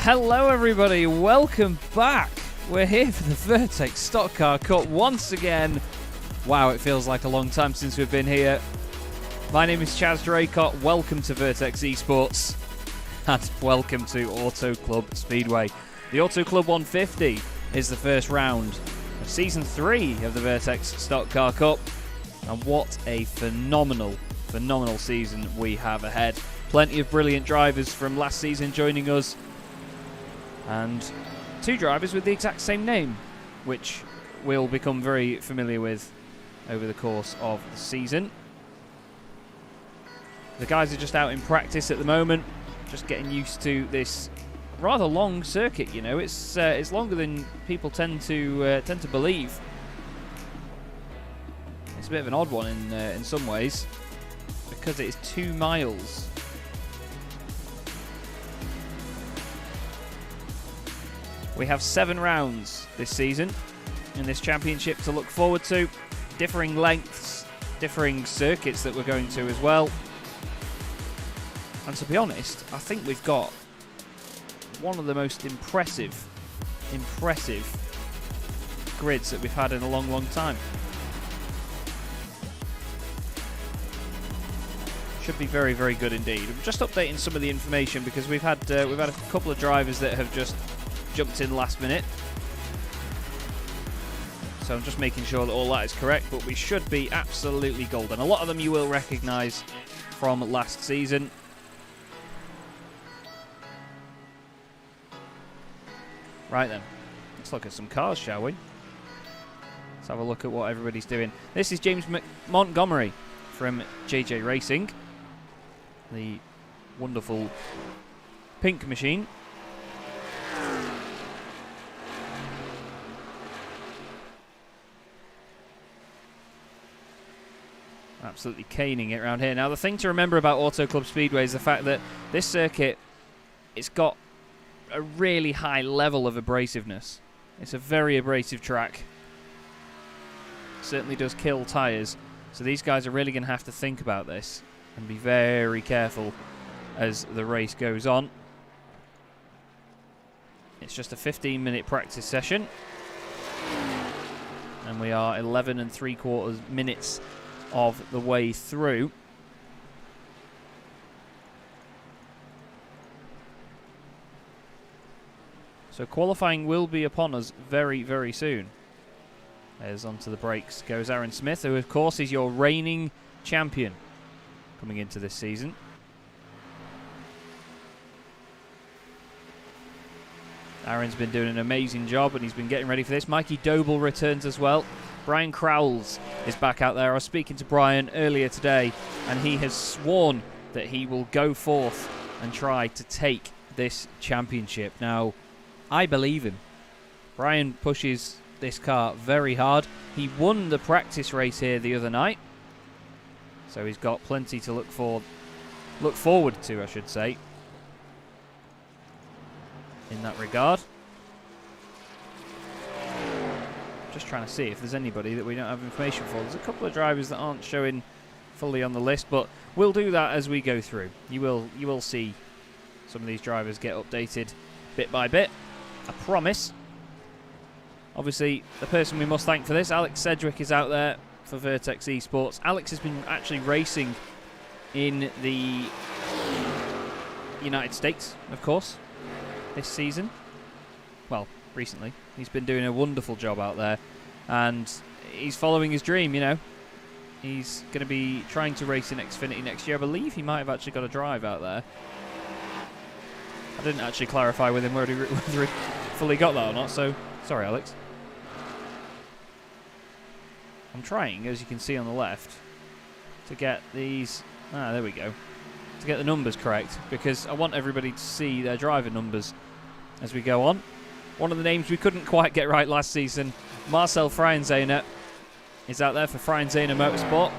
Hello everybody, welcome back. We're here for the Vertex Stock Car Cup once again. Wow, it feels like a long time since we've been here. My name is Chaz Draycott, welcome to Vertex Esports and welcome to Auto Club Speedway. The Auto Club 150 is the first round of Season 3 of the Vertex Stock Car Cup, and what a phenomenal season we have ahead. Plenty of brilliant drivers from last season joining us, and two drivers with the exact same name, which we'll become very familiar with over the course of the season. The guys are just out in practice at the moment, just getting used to this rather long circuit. You know, it's longer than people tend to believe. It's a bit of an odd one in some ways, because it is 2 miles. We have 7 rounds this season in this championship to look forward to. Differing lengths, differing circuits that we're going to as well. And to be honest, I think we've got one of the most impressive grids that we've had in a long time. Should be very, very good indeed. I'm just updating some of the information because we've had a couple of drivers that have just jumped in last minute. So I'm just making sure that all that is correct, but we should be absolutely golden. A lot of them you will recognise from last season. Right then, let's look at some cars, shall we? Let's have a look at what everybody's doing. This is James Montgomery from JJ Racing, the wonderful pink machine. Absolutely caning it around here. Now, the thing to remember about Auto Club Speedway is the fact that this circuit, it's got a really high level of abrasiveness. It's a very abrasive track. Certainly does kill tyres. So these guys are really going to have to think about this and be very careful as the race goes on. It's just a 15-minute practice session, and we are 11 3/4 minutes of the way through. So qualifying will be upon us very, very soon. There's onto the brakes goes Aaron Smith, who of course is your reigning champion coming into this season. Aaron's been doing an amazing job and he's been getting ready for this. Mikey Doble returns as well. Brian Crowles is back out there. I was speaking to Brian earlier today, and he has sworn that he will go forth and try to take this championship. Now, I believe him. Brian pushes this car very hard. He won the practice race here the other night, so he's got plenty to look forward to, I should say, in that regard. Just trying to see if there's anybody that we don't have information for. There's a couple of drivers that aren't showing fully on the list, but we'll do that as we go through. You will see some of these drivers get updated bit by bit, I promise. Obviously, the person we must thank for this, Alex Sedgwick, is out there for Vertex Esports. Alex has been actually racing in the United States, of course, this season. Well, recently. He's been doing a wonderful job out there, and he's following his dream, you know. He's going to be trying to race in Xfinity next year. I believe he might have actually got a drive out there. I didn't actually clarify with him whether he fully got that or not, so sorry, Alex. I'm trying, as you can see on the left, to get these... there we go. To get the numbers correct, because I want everybody to see their driver numbers as we go on. One of the names we couldn't quite get right last season, Marcel Freienzehner, is out there for Freienzehner Motorsport.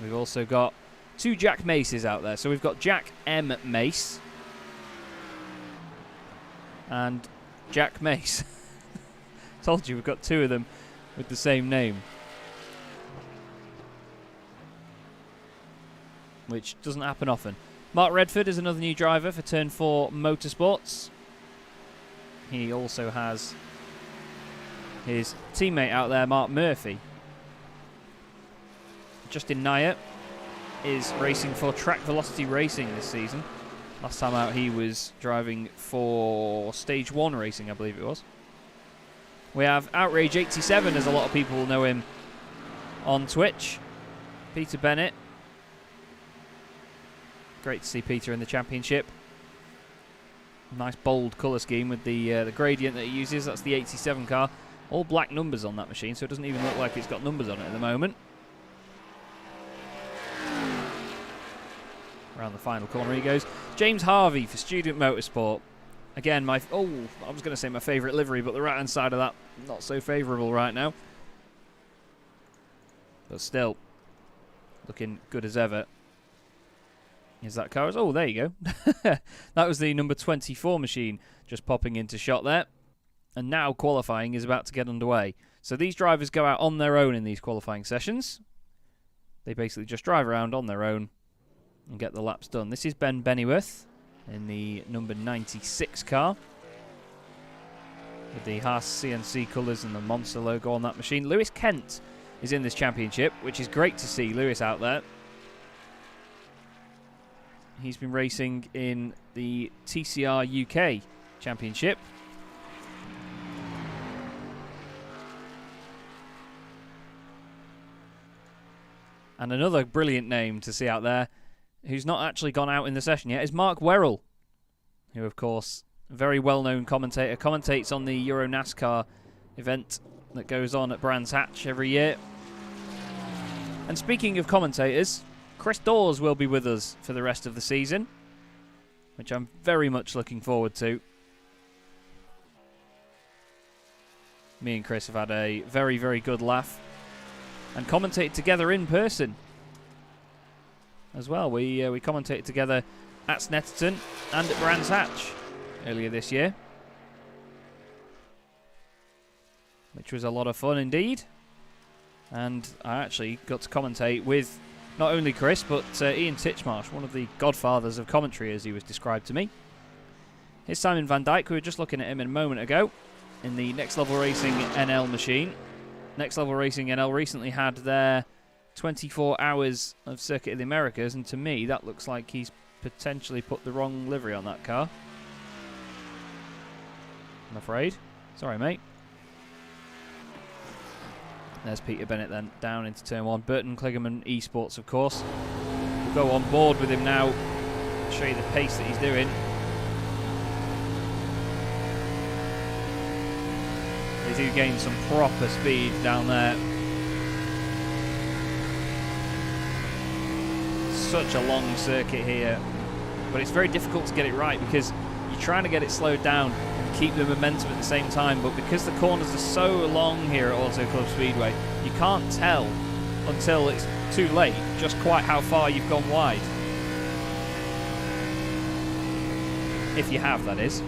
We've also got 2 Jack Maces out there. So we've got Jack M. Mace and Jack Mace. Told you, we've got 2 of them with the same name. which doesn't happen often. Mark Redford is another new driver for Turn 4 Motorsports. He also has his teammate out there, Mark Murphy. Justin Nyer is racing for Track Velocity Racing this season. Last time out he was driving for Stage 1 Racing, I believe it was. We have Outrage 87, as a lot of people will know him on Twitch. Peter Bennett. Great to see Peter in the championship. Nice bold colour scheme with the gradient that he uses. That's the 87 car. All black numbers on that machine, so it doesn't even look like it's got numbers on it at the moment. Around the final corner he goes. James Harvey for Student Motorsport. Again, I was going to say my favourite livery, but the right-hand side of that, not so favourable right now. But still, looking good as ever. Is that car? Oh, there you go. That was the number 24 machine just popping into shot there. And now qualifying is about to get underway. So these drivers go out on their own in these qualifying sessions. They basically just drive around on their own and get the laps done. This is Ben Bennyworth in the number 96 car, with the Haas CNC colours and the Monster logo on that machine. Lewis Kent is in this championship, which is great to see Lewis out there. He's been racing in the TCR UK Championship. And another brilliant name to see out there, who's not actually gone out in the session yet, is Mark Werrell, who, of course, a very well-known commentator, commentates on the Euro NASCAR event that goes on at Brands Hatch every year. And speaking of commentators, Chris Dawes will be with us for the rest of the season, which I'm very much looking forward to. Me and Chris have had a very, very good laugh and commentated together in person as well. We commentated together at Snetterton and at Brands Hatch earlier this year, which was a lot of fun indeed. And I actually got to commentate with not only Chris, but Ian Titchmarsh, one of the godfathers of commentary, as he was described to me. Here's Simon Van Dijk. We were just looking at him a moment ago in the Next Level Racing NL machine. Next Level Racing NL recently had their 24 hours of Circuit of the Americas, and to me that looks like he's potentially put the wrong livery on that car, I'm afraid. Sorry, mate. There's Peter Bennett then, down into turn 1. Burton Kligerman Esports, of course. We'll go on board with him now, show you the pace that he's doing. They do gain some proper speed down there. Such a long circuit here, but it's very difficult to get it right because you're trying to get it slowed down and keep the momentum at the same time, but because the corners are so long here at Auto Club Speedway, you can't tell until it's too late just quite how far you've gone wide. If you have, that is.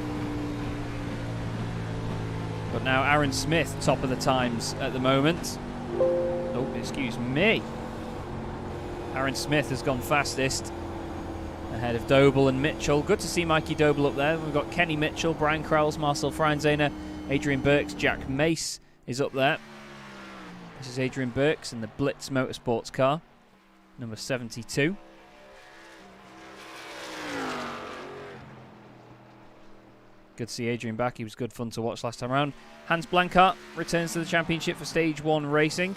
But now Aaron Smith, top of the times at the moment. Oh, excuse me. Aaron Smith has gone fastest, ahead of Doble and Mitchell. Good to see Mikey Doble up there. We've got Kenny Mitchell, Brian Krauls, Marcel Freinzehner, Adrian Burks, Jack Mace is up there. This is Adrian Burks in the Blitz Motorsports car, number 72. Good to see Adrian back. He was good fun to watch last time around. Hans Blankart returns to the championship for Stage 1 Racing.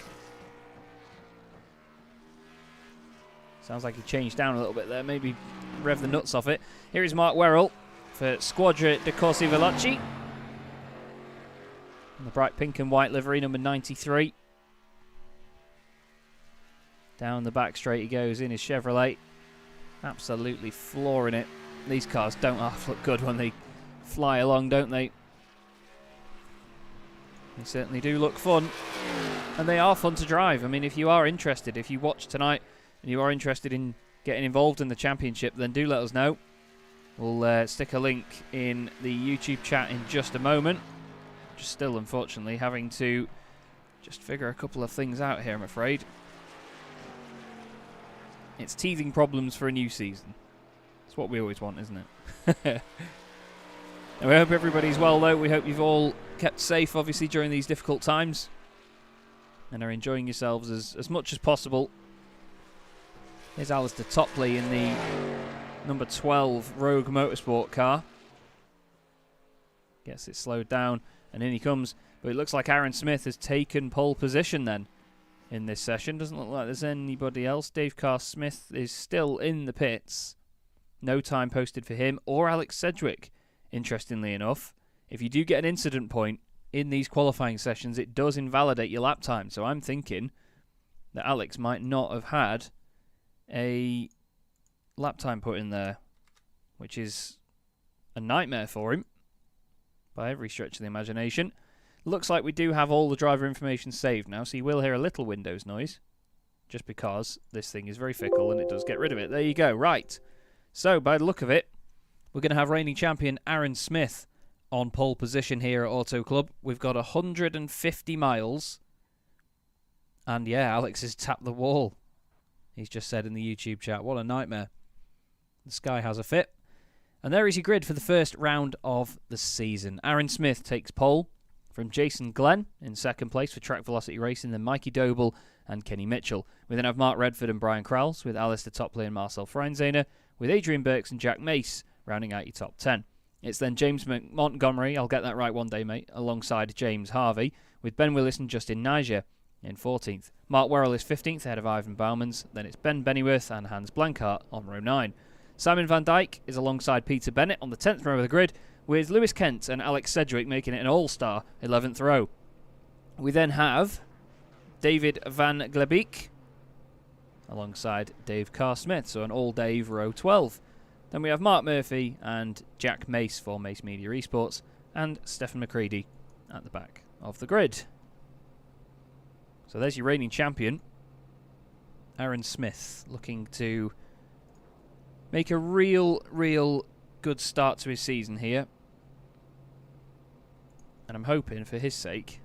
Sounds like he changed down a little bit there. Maybe rev the nuts off it. Here is Mark Werrell for Squadra de Corsi Veloci. In the bright pink and white livery, number 93. Down the back straight he goes in his Chevrolet. Absolutely flooring it. These cars don't half look good when they fly along, don't they? They certainly do look fun. And they are fun to drive. I mean, if you are interested, if you watch tonight and you are interested in getting involved in the championship, then do let us know. We'll stick a link in the YouTube chat in just a moment. Just still, unfortunately, having to just figure a couple of things out here, I'm afraid. It's teething problems for a new season. It's what we always want, isn't it? And we hope everybody's well, though. We hope you've all kept safe, obviously, during these difficult times. And are enjoying yourselves as much as possible. Here's Alistair Topley in the number 12 Rogue Motorsport car. Gets it slowed down, and in he comes. But it looks like Aaron Smith has taken pole position then in this session. Doesn't look like there's anybody else. Dave Carr-Smith is still in the pits. No time posted for him or Alex Sedgwick. Interestingly enough, if you do get an incident point in these qualifying sessions, it does invalidate your lap time. So I'm thinking that Alex might not have had a lap time put in there, which is a nightmare for him by every stretch of the imagination. Looks like we do have all the driver information saved now, so you will hear a little Windows noise, just because this thing is very fickle and it does get rid of it. There you go. Right. So, by the look of it, we're going to have reigning champion Aaron Smith on pole position here at Auto Club. We've got 150 miles. And yeah, Alex has tapped the wall. He's just said in the YouTube chat, what a nightmare. The sky has a fit. And there is your grid for the first round of the season. Aaron Smith takes pole from Jason Glenn in second place for Track Velocity Racing, then Mikey Doble and Kenny Mitchell. We then have Mark Redford and Brian Krauls with Alistair Topley and Marcel Freinzehner, with Adrian Birks and Jack Mace rounding out your top 10. It's then James Montgomery, I'll get that right one day, mate, alongside James Harvey, with Ben Willis and Justin Niger in 14th. Mark Werrell is 15th ahead of Ivan Bowmans, then it's Ben Bennyworth and Hans Blankart on row 9. Simon van Dijk is alongside Peter Bennett on the 10th row of the grid, with Lewis Kent and Alex Sedgwick making it an all-star 11th row. We then have David van Glebeek alongside Dave Carr-Smith, so an all-Dave row 12. Then we have Mark Murphy and Jack Mace for Mace Media Esports, and Stefan McCready at the back of the grid. So there's your reigning champion, Aaron Smith, looking to make a real good start to his season here. And I'm hoping, for his sake,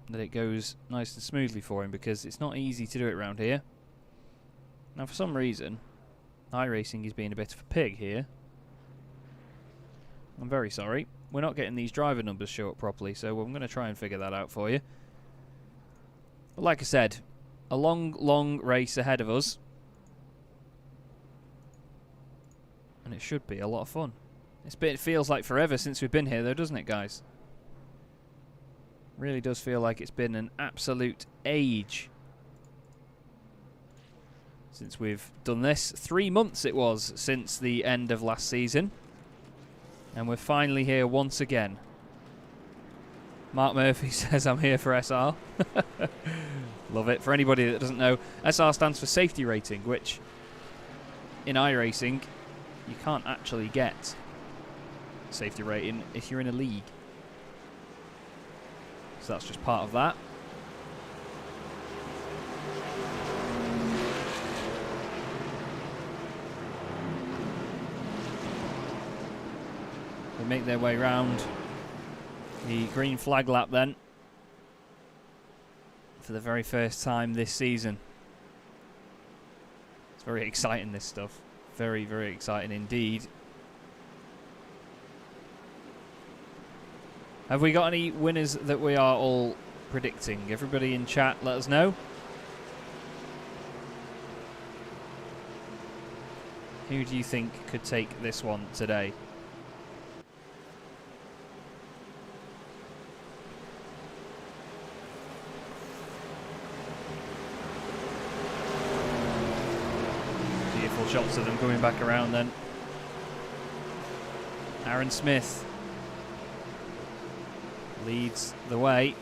that it goes nice and smoothly for him, because it's not easy to do it around here. Now, for some reason, iRacing is being a bit of a pig here. I'm very sorry. We're not getting these driver numbers show up properly, so I'm going to try and figure that out for you. But like I said, a long race ahead of us. And it should be a lot of fun. It feels like forever since we've been here, though, doesn't it, guys? Really does feel like it's been an absolute age since we've done this. 3 months it was since the end of last season. And we're finally here once again. Mark Murphy says I'm here for SR. Love it. For anybody that doesn't know, SR stands for safety rating, which in iRacing you can't actually get safety rating if you're in a league. So that's just part of that. They make their way round the green flag lap then for the very first time this season. It's very exciting, this stuff. Very exciting indeed. Have we got any winners that we are all predicting? Everybody in chat, let us know. Who do you think could take this one today? Beautiful shots of them coming back around then. Aaron Smith leads the way.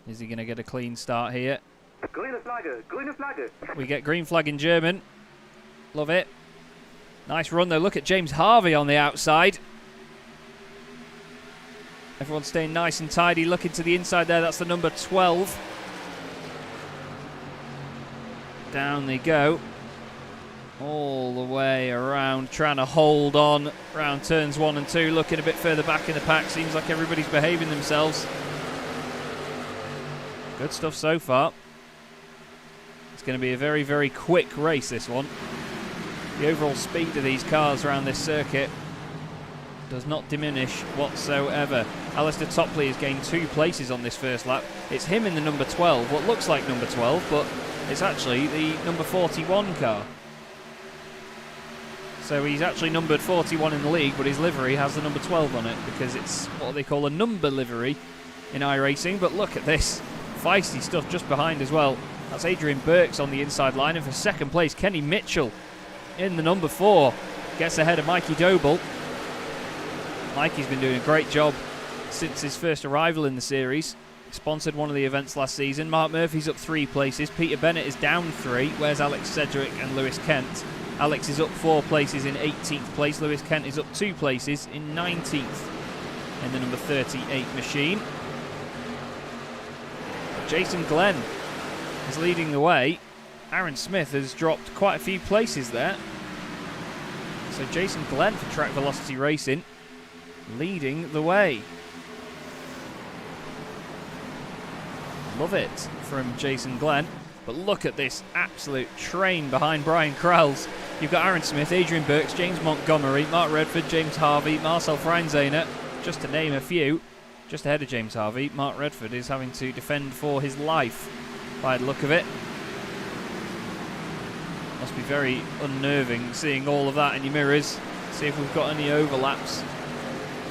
Is he going to get a clean start here? Grüne Flagge, grüne Flagge. We get green flag in German. Love it. Nice run though. Look at James Harvey on the outside. Everyone's staying nice and tidy. Looking to the inside there. That's the number 12. Down they go. All the way around, trying to hold on around turns 1 and 2, looking a bit further back in the pack. Seems like everybody's behaving themselves. Good stuff so far. It's going to be a very, very quick race, this one. The overall speed of these cars around this circuit does not diminish whatsoever. Alistair Topley has gained 2 places on this first lap. It's him in the number 12, what looks like number 12, but it's actually the number 41 car. So he's actually numbered 41 in the league, but his livery has the number 12 on it because it's what they call a number livery in iRacing. But look at this. Feisty stuff just behind as well. That's Adrian Burks on the inside line. And for second place, Kenny Mitchell in the number 4. Gets ahead of Mikey Doble. Mikey's been doing a great job since his first arrival in the series. Sponsored one of the events last season. Mark Murphy's up 3 places. Peter Bennett is down 3. Where's Alex Sedgwick and Lewis Kent? Alex is up 4 places in 18th place. Lewis Kent is up 2 places in 19th in the number 38 machine. Jason Glenn is leading the way. Aaron Smith has dropped quite a few places there. So Jason Glenn for Track Velocity Racing leading the way. Love it from Jason Glenn. But look at this absolute train behind Brian Krause. You've got Aaron Smith, Adrian Burks, James Montgomery, Mark Redford, James Harvey, Marcel Freinzehner, just to name a few. Just ahead of James Harvey, Mark Redford is having to defend for his life by the look of it. Must be very unnerving seeing all of that in your mirrors. See if we've got any overlaps.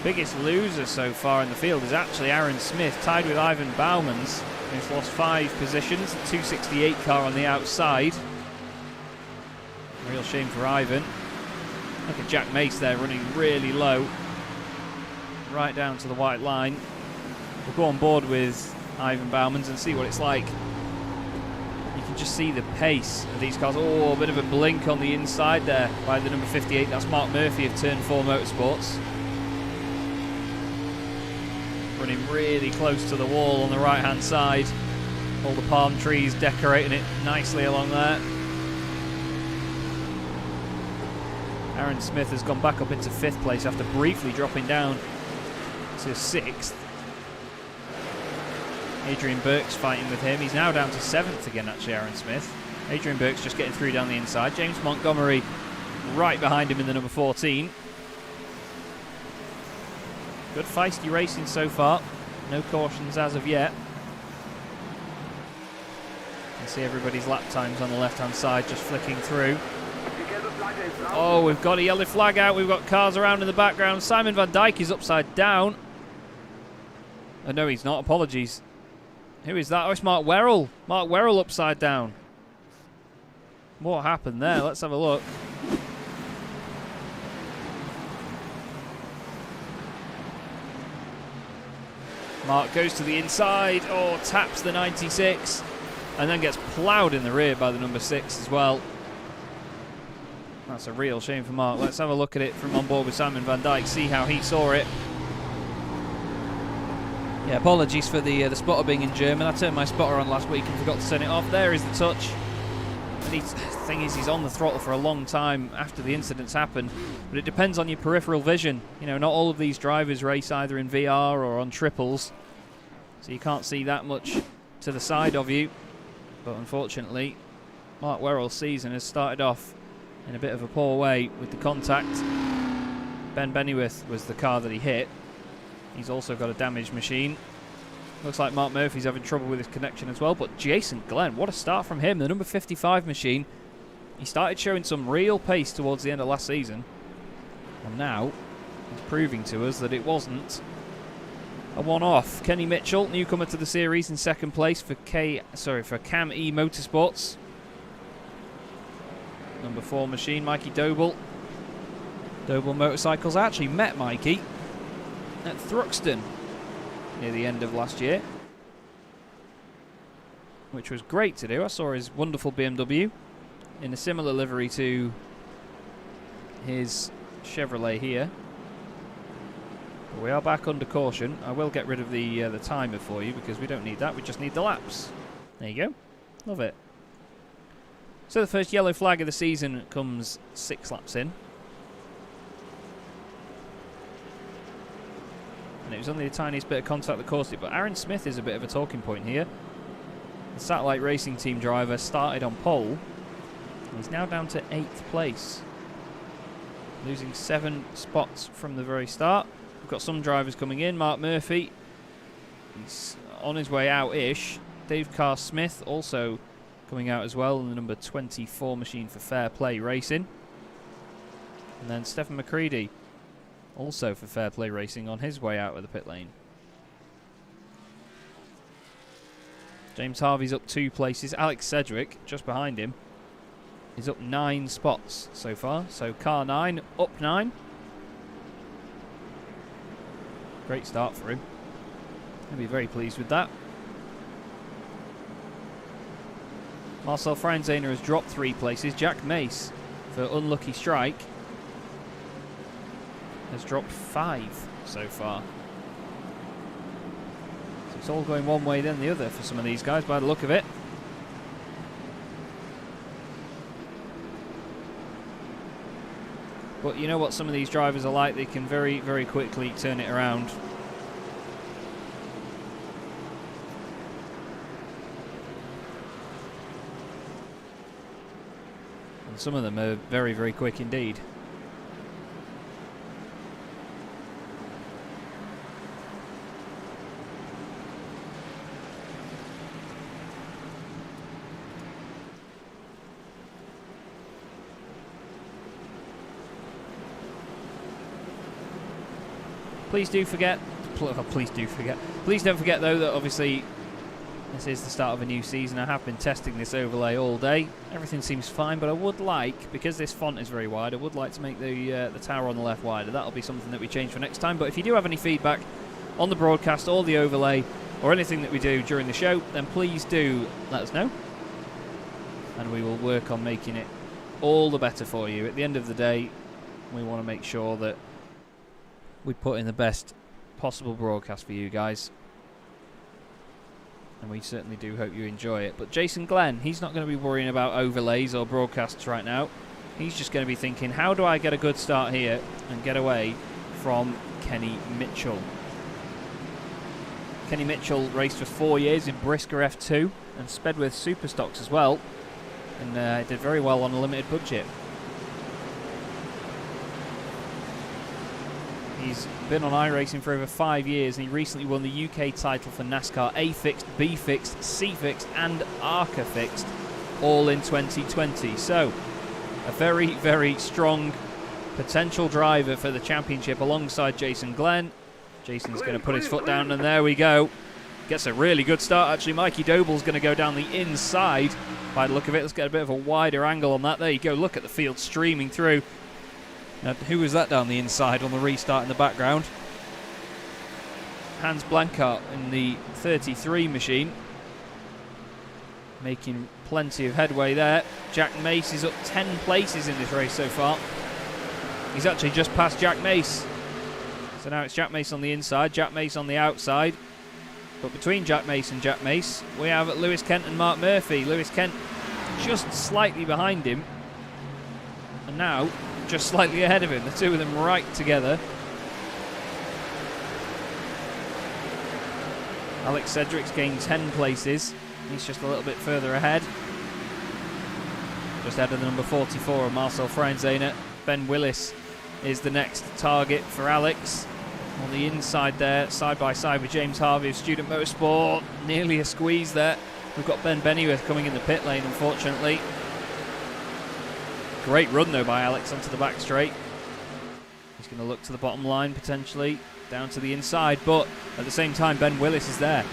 Biggest loser so far in the field is actually Aaron Smith, tied with Ivan Bauman's, who's lost 5 positions. The 268 car on the outside. Real shame for Ivan. Look at Jack Mace there running really low. Right down to the white line. We'll go on board with Ivan Bauman's and see what it's like. You can just see the pace of these cars. Oh, a bit of a blink on the inside there by the number 58. That's Mark Murphy of Turn 4 Motorsports. Running really close to the wall on the right hand side. All the palm trees decorating it nicely along there. Aaron Smith has gone back up into 5th place after briefly dropping down to 6th. Adrian Burks fighting with him. He's now down to 7th again, actually, Aaron Smith. Adrian Burks just getting through down the inside. James Montgomery right behind him in the number 14. Good feisty racing so far. No cautions as of yet. You can see everybody's lap times on the left-hand side just flicking through. Oh, we've got a yellow flag out. We've got cars around in the background. Simon Van Dijk is upside down. Oh, no, he's not. Apologies. Who is that? Oh, it's Mark Werrell. Mark Werrell upside down. What happened there? Let's have a look. Mark goes to the inside. Oh, taps the 96. And then gets ploughed in the rear by the number 6 as well. That's a real shame for Mark. Let's have a look at it from on board with Simon Van Dijk, see how he saw it. Yeah, apologies for the spotter being in German. I turned my spotter on last week and forgot to turn it off. There is the touch. The thing is, he's on the throttle for a long time after the incidents happened, but it depends on your peripheral vision. You know, not all of these drivers race either in VR or on triples, so you can't see that much to the side of you. But unfortunately, Mark Werrell's season has started off in a bit of a poor way with the contact. Ben Bennyworth was the car that he hit. He's also got a damaged machine. Looks like Mark Murphy's having trouble with his connection as well. But Jason Glenn, what a start from him. The number 55 machine. He started showing some real pace towards the end of last season. And now he's proving to us that it wasn't a one-off. Kenny Mitchell, newcomer to the series, in second place for Cam E Motorsports. Number 4 machine, Mikey Doble. Doble Motorcycles. I actually met Mikey at Thruxton near the end of last year, which was great to do. I saw his wonderful BMW in a similar livery to his Chevrolet here. But we are back under caution. I will get rid of the timer for you because we don't need that. We just need the laps. There you go. Love it. So the first yellow flag of the season comes 6 laps in. And it was only the tiniest bit of contact that caused it. But Aaron Smith is a bit of a talking point here. The Satellite Racing Team driver started on pole. He's now down to 8th place, losing 7 spots from the very start. We've got some drivers coming in. Mark Murphy, he's on his way out-ish. Dave Carr-Smith also coming out as well in the number 24 machine for Fair Play Racing. And then Stephen McCready, also for Fair Play Racing, on his way out of the pit lane. James Harvey's up 2 places. Alex Sedgwick, just behind him, is up 9 spots so far. So car 9, up 9. Great start for him. He'll be very pleased with that. Marcel Franzena has dropped 3 places. Jack Mace, for unlucky strike, has dropped 5 so far. So it's all going one way then the other for some of these guys by the look of it. But you know what some of these drivers are like, they can very, very quickly turn it around. And some of them are very, very quick indeed. Please don't forget though that obviously this is the start of a new season. I have been testing this overlay all day. Everything seems fine, but I would like, because this font is very wide, I would like to make the tower on the left wider. That'll be something that we change for next time. But if you do have any feedback on the broadcast or the overlay or anything that we do during the show, then please do let us know, and we will work on making it all the better for you. At the end of the day, we want to make sure that we put in the best possible broadcast for you guys, and we certainly do hope you enjoy it. But Jason Glenn, he's not going to be worrying about overlays or broadcasts right now. He's just going to be thinking, how do I get a good start here and get away from Kenny Mitchell? Kenny Mitchell raced for 4 years in Brisker F2 and sped with Superstocks as well, and did very well on a limited budget. He's been on iRacing for over 5 years, and he recently won the UK title for NASCAR A Fixed, B Fixed, C Fixed and ARCA Fixed, all in 2020. So, a very, very strong potential driver for the championship alongside Jason Glenn. Jason's going to put his foot down, and there we go. Gets a really good start, actually. Mikey Doble's going to go down the inside by the look of it. Let's get a bit of a wider angle on that. There you go. Look at the field streaming through. Now, who was that down the inside on the restart in the background? Hans Blankart in the 33 machine, making plenty of headway there. Jack Mace is up 10 places in this race so far. He's actually just passed Jack Mace. So now it's Jack Mace on the inside, Jack Mace on the outside. But between Jack Mace and Jack Mace, we have Lewis Kent and Mark Murphy. Lewis Kent just slightly behind him, and now just slightly ahead of him. The two of them right together. Alex Sedgwick's gained 10 places. He's just a little bit further ahead. Just ahead of the number 44 of Marcel Freinzena. Ben Willis is the next target for Alex. On the inside there, side by side with James Harvey of Student Motorsport. Nearly a squeeze there. We've got Ben Bennyworth coming in the pit lane, unfortunately. Great run though by Alex onto the back straight. He's going to look to the bottom line potentially, down to the inside, but at the same time Ben Willis is there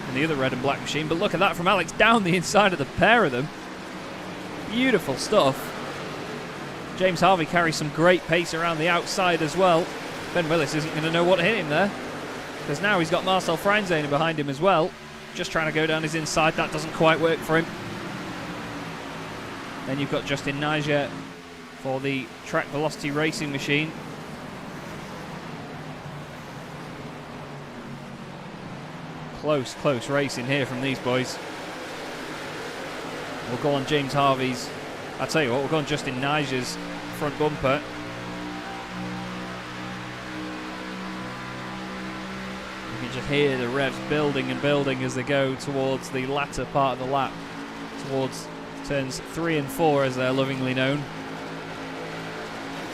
in the other red and black machine. But look at that from Alex down the inside of the pair of them. Beautiful stuff. James Harvey carries some great pace around the outside as well. Ben Willis isn't going to know what hit him there, because now he's got Marcel Freinzena behind him as well, just trying to go down his inside. That doesn't quite work for him. Then you've got Justin Niger for the Track Velocity Racing machine. Close racing here from these boys. We'll go on James Harvey's, I'll tell you what, we'll go on Justin Niger's front bumper. You You just hear the revs building and building as they go towards the latter part of the lap, towards turns 3 and 4 as they're lovingly known.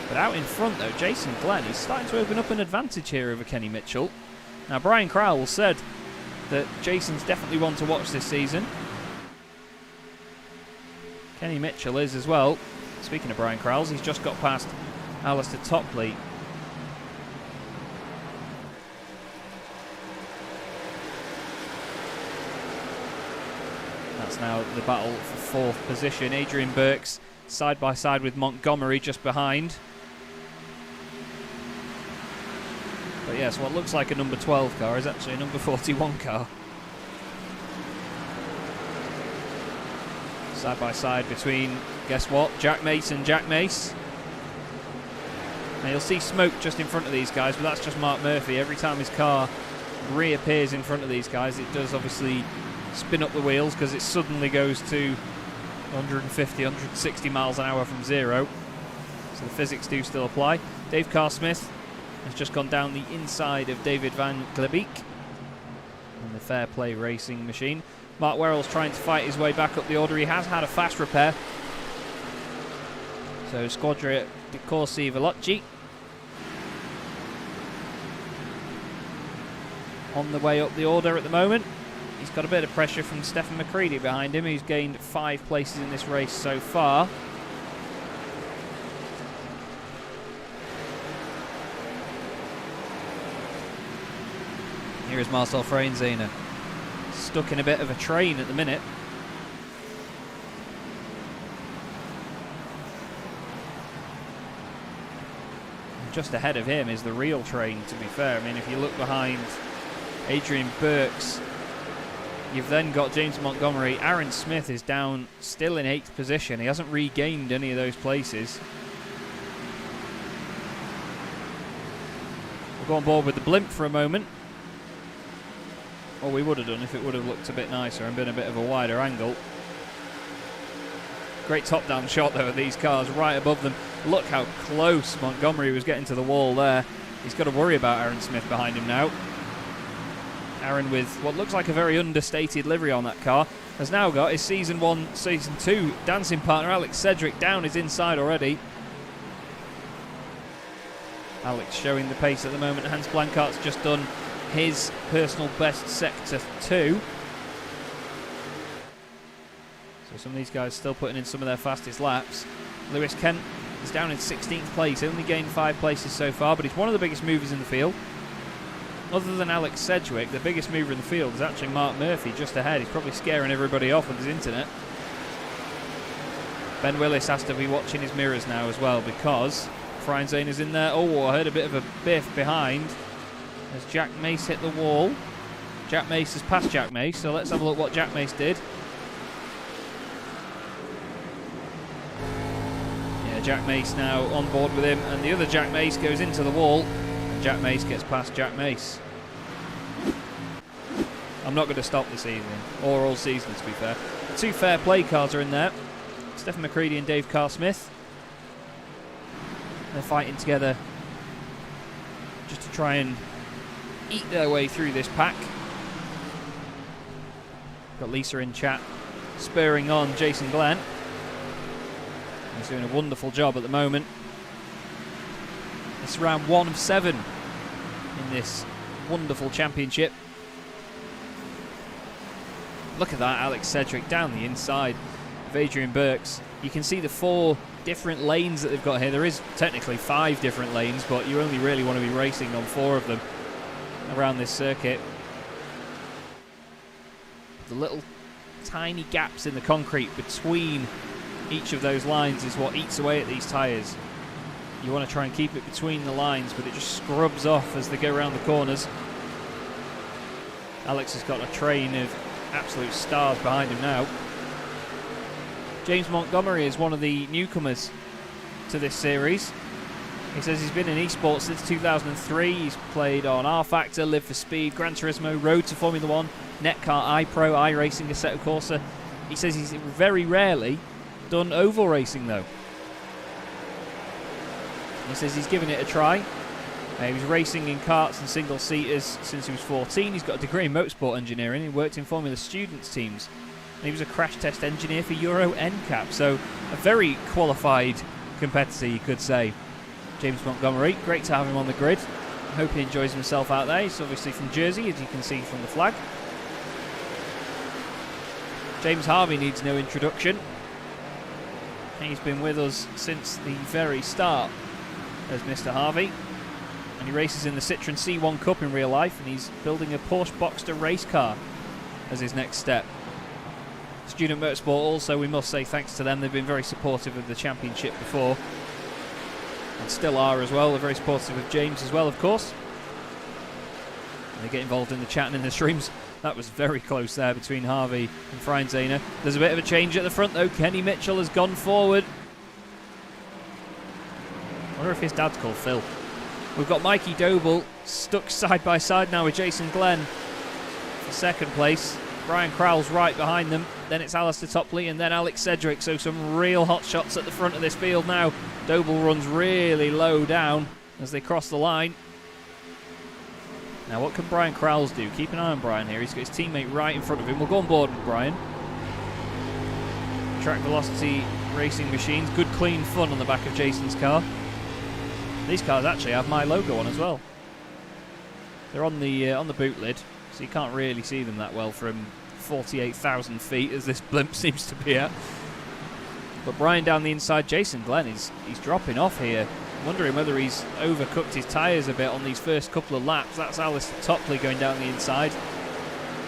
But out in front though, Jason Glenn, he's starting to open up an advantage here over Kenny Mitchell. Now Brian Crowell said that Jason's definitely one to watch this season. Kenny Mitchell is as well. Speaking of Brian Crowell, he's just got past Alistair Topley. That's now the battle for 4th position. Adrian Burks side by side with Montgomery just behind. But yes, what looks like a number 12 car is actually a number 41 car. Side by side between, guess what, Jack Mace and Jack Mace. Now you'll see smoke just in front of these guys, but that's just Mark Murphy. Every time his car reappears in front of these guys, it does obviously spin up the wheels because it suddenly goes to 150, 160 miles an hour from 0. So the physics do still apply. Dave Carr-Smith has just gone down the inside of David Van Glebeek in the Fair Play Racing machine. Mark Werrell's trying to fight his way back up the order. He has had a fast repair. So Squadra di Corsi Veloci on the way up the order at the moment. He's got a bit of pressure from Stefan McCready behind him, who's gained 5 places in this race so far. Here is Marcel Freinziner, stuck in a bit of a train at the minute. And just ahead of him is the real train, to be fair. I mean, if you look behind Adrian Burks, you've then got James Montgomery. Aaron Smith is down still in 8th position. He hasn't regained any of those places. We'll go on board with the blimp for a moment. Or we would have done if it would have looked a bit nicer and been a bit of a wider angle. Great top-down shot though of these cars right above them. Look how close Montgomery was getting to the wall there. He's got to worry about Aaron Smith behind him now. Aaron, with what looks like a very understated livery on that car, has now got his Season 1, Season 2 dancing partner Alex Cedric down his inside already. Alex showing the pace at the moment. Hans Blankart's just done his personal best Sector 2. So some of these guys still putting in some of their fastest laps. Lewis Kent is down in 16th place, only gained 5 places so far, but he's one of the biggest movers in the field. Other than Alex Sedgwick, the biggest mover in the field is actually Mark Murphy just ahead. He's probably scaring everybody off with his internet. Ben Willis has to be watching his mirrors now as well because Freinzane is in there. Oh, I heard a bit of a biff behind as Jack Mace hit the wall. Jack Mace has passed Jack Mace, so let's have a look what Jack Mace did. Yeah, Jack Mace now on board with him, and the other Jack Mace goes into the wall, and Jack Mace gets past Jack Mace. I'm not going to stop this evening, or all season to be fair. 2 fair play cars are in there. Stefan McCready and Dave Carr-Smith. They're fighting together just to try and eat their way through this pack. Got Lisa in chat spurring on Jason Glenn. He's doing a wonderful job at the moment. It's round 1 of 7 in this wonderful championship. Look at that, Alex Cedric down the inside of Adrian Burks. You can see the 4 different lanes that they've got here. There is technically 5 different lanes, but you only really want to be racing on 4 of them around this circuit. The little tiny gaps in the concrete between each of those lines is what eats away at these tyres. You want to try and keep it between the lines, but it just scrubs off as they go around the corners. Alex has got a train of absolute stars behind him now. James Montgomery is one of the newcomers to this series. He says he's been in esports since 2003. He's played on R Factor, Live for Speed, Gran Turismo, Road to Formula 1, Netcar, iPro, iRacing, Assetto Corsa. He says he's very rarely done oval racing though. He says he's given it a try. He was racing in karts and single-seaters since he was 14. He's got a degree in motorsport engineering. He worked in Formula Students teams. And he was a crash test engineer for Euro NCAP. So a very qualified competitor, you could say. James Montgomery, great to have him on the grid. I hope he enjoys himself out there. He's obviously from Jersey, as you can see from the flag. James Harvey needs no introduction. He's been with us since the very start as Mr. Harvey. And he races in the Citroen C1 Cup in real life, and he's building a Porsche Boxster race car as his next step. Student Motorsport also, we must say thanks to them. They've been very supportive of the championship before, and still are as well. They're very supportive of James as well, of course. And they get involved in the chat and in the streams. That was very close there between Harvey and Freinzehner. There's a bit of a change at the front though. Kenny Mitchell has gone forward. I wonder if his dad's called Phil. We've got Mikey Doble stuck side by side now with Jason Glenn for second place. Brian Crowell's right behind them. Then it's Alistair Topley and then Alex Sedgwick. So some real hot shots at the front of this field now. Doble runs really low down as they cross the line. Now what can Brian Crowell's do? Keep an eye on Brian here. He's got his teammate right in front of him. We'll go on board with Brian. Track Velocity racing machines. Good clean fun on the back of Jason's car. These cars actually have my logo on as well. They're on the boot lid, so you can't really see them that well from 48,000 feet, as this blimp seems to be at. But Brian down the inside, Jason Glenn, he's dropping off here. I'm wondering whether he's overcooked his tyres a bit on these first couple of laps. That's Alistair Topley going down the inside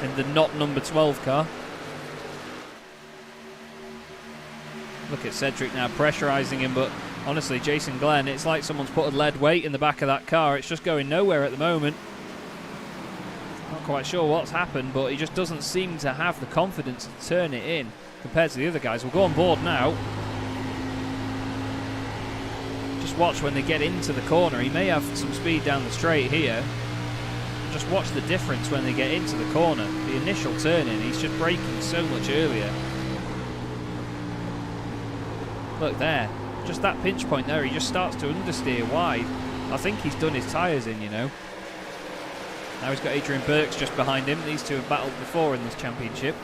in the not number 12 car. Look at Cedric now pressurising him, but honestly, Jason Glenn, it's like someone's put a lead weight in the back of that car. It's just going nowhere at the moment. Not quite sure what's happened, but he just doesn't seem to have the confidence to turn it in compared to the other guys. We'll go on board now. Just watch when they get into the corner. He may have some speed down the straight here. Just watch the difference when they get into the corner. The initial turn-in, he's just braking so much earlier. Look there. Just that pinch point there, he just starts to understeer wide. I think he's done his tyres in, you know. Now he's got Adrian Burks just behind him. These two have battled before in this championship.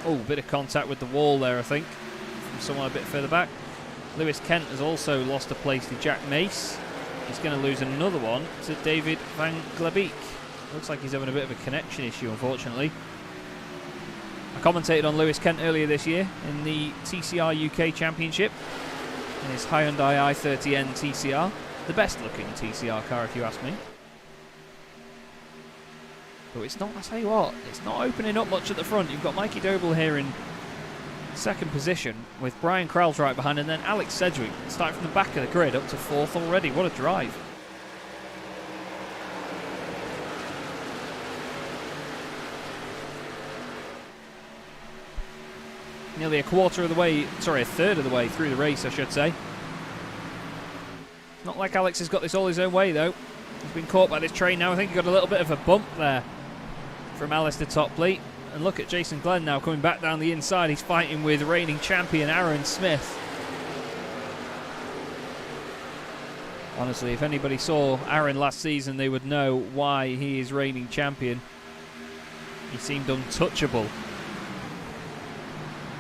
Oh, bit of contact with the wall there, I think, from someone a bit further back. Lewis Kent has also lost a place to Jack Mace. He's going to lose another one to David Van Glebeek. Looks like he's having a bit of a connection issue, unfortunately. I commentated on Lewis Kent earlier this year in the TCR UK Championship in his Hyundai i30N TCR. The best looking TCR car, if you ask me. But it's not, I tell you what, it's not opening up much at the front. You've got Mikey Doble here in second position with Brian Crowell right behind, and then Alex Sedgwick starting from the back of the grid up to fourth already. What a drive. Nearly a third of the way through the race, I should say. Not like Alex has got this all his own way, though. He's been caught by this train now. I think he got a little bit of a bump there from Alistair Topley. And look at Jason Glenn now coming back down the inside. He's fighting with reigning champion Aaron Smith. Honestly, if anybody saw Aaron last season, they would know why he is reigning champion. He seemed untouchable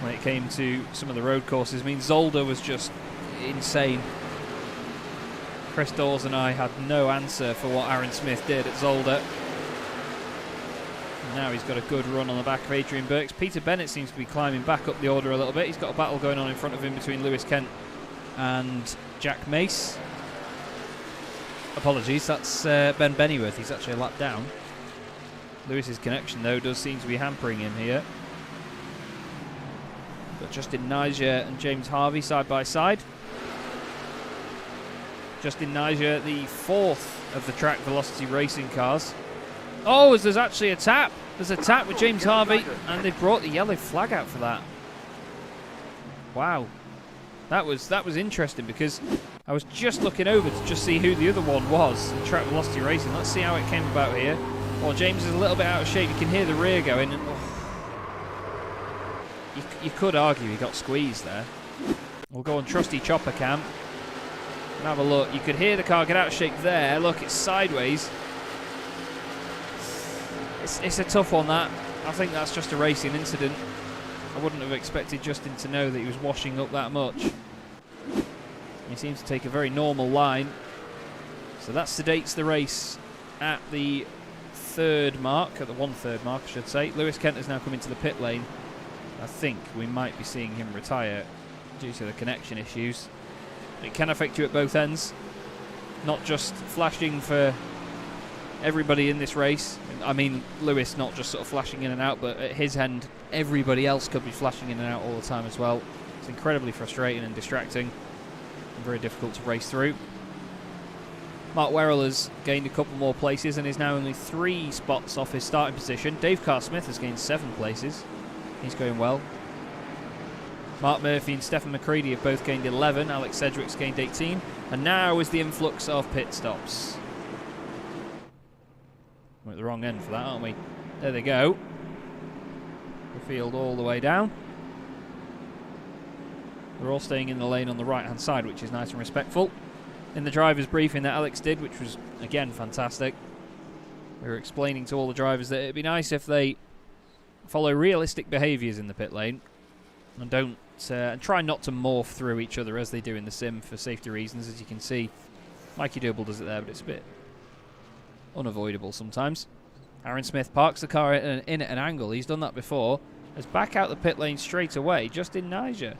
when it came to some of the road courses. I mean, Zolder was just insane. Chris Dawes and I had no answer for what Aaron Smith did at Zolder. And now he's got a good run on the back of Adrian Burks. Peter Bennett seems to be climbing back up the order a little bit. He's got a battle going on in front of him between Lewis Kent and Jack Mace. Apologies, that's Ben Bennyworth. He's actually a lap down. Lewis's connection, though, does seem to be hampering him here. Got Justin Niger and James Harvey side by side. Justin Niger, the fourth of the Track Velocity racing cars. Oh, there's actually a tap. There's a tap with James Harvey, and they've brought the yellow flag out for that. Wow. That was interesting, because I was just looking over to just see who the other one was in Track Velocity racing. Let's see how it came about here. Well, James is a little bit out of shape. You can hear the rear going. And, you could argue he got squeezed there. We'll go on trusty chopper cam. And have a look. You could hear the car get out of shape there. Look, it's sideways. It's a tough one, that. I think that's just a racing incident. I wouldn't have expected Justin to know that he was washing up that much. He seems to take a very normal line. So that sedates the race at the third mark, at the 1/3 mark, I should say. Lewis Kent has now come into the pit lane. I think we might be seeing him retire due to the connection issues. It can affect you at both ends. Not just flashing for everybody in this race. I mean, Lewis not just sort of flashing in and out, but at his end, everybody else could be flashing in and out all the time as well. It's incredibly frustrating and distracting and very difficult to race through. Mark Werrell has gained a couple more places and is now only 3 spots off his starting position. Dave Carr-Smith has gained 7 places. He's going well. Mark Murphy and Stefan McCready have both gained 11. Alex Sedgwick's gained 18. And now is the influx of pit stops. We're at the wrong end for that, aren't we? There they go. The field all the way down. They're all staying in the lane on the right-hand side, which is nice and respectful. In the driver's briefing that Alex did, which was, again, fantastic, we were explaining to all the drivers that it'd be nice if they follow realistic behaviours in the pit lane and don't and try not to morph through each other as they do in the sim for safety reasons. As you can see, Mikey Doble does it there, but it's a bit unavoidable sometimes. Aaron Smith parks the car in at an angle. He's done that before. Has back out the pit lane straight away. Justin Niger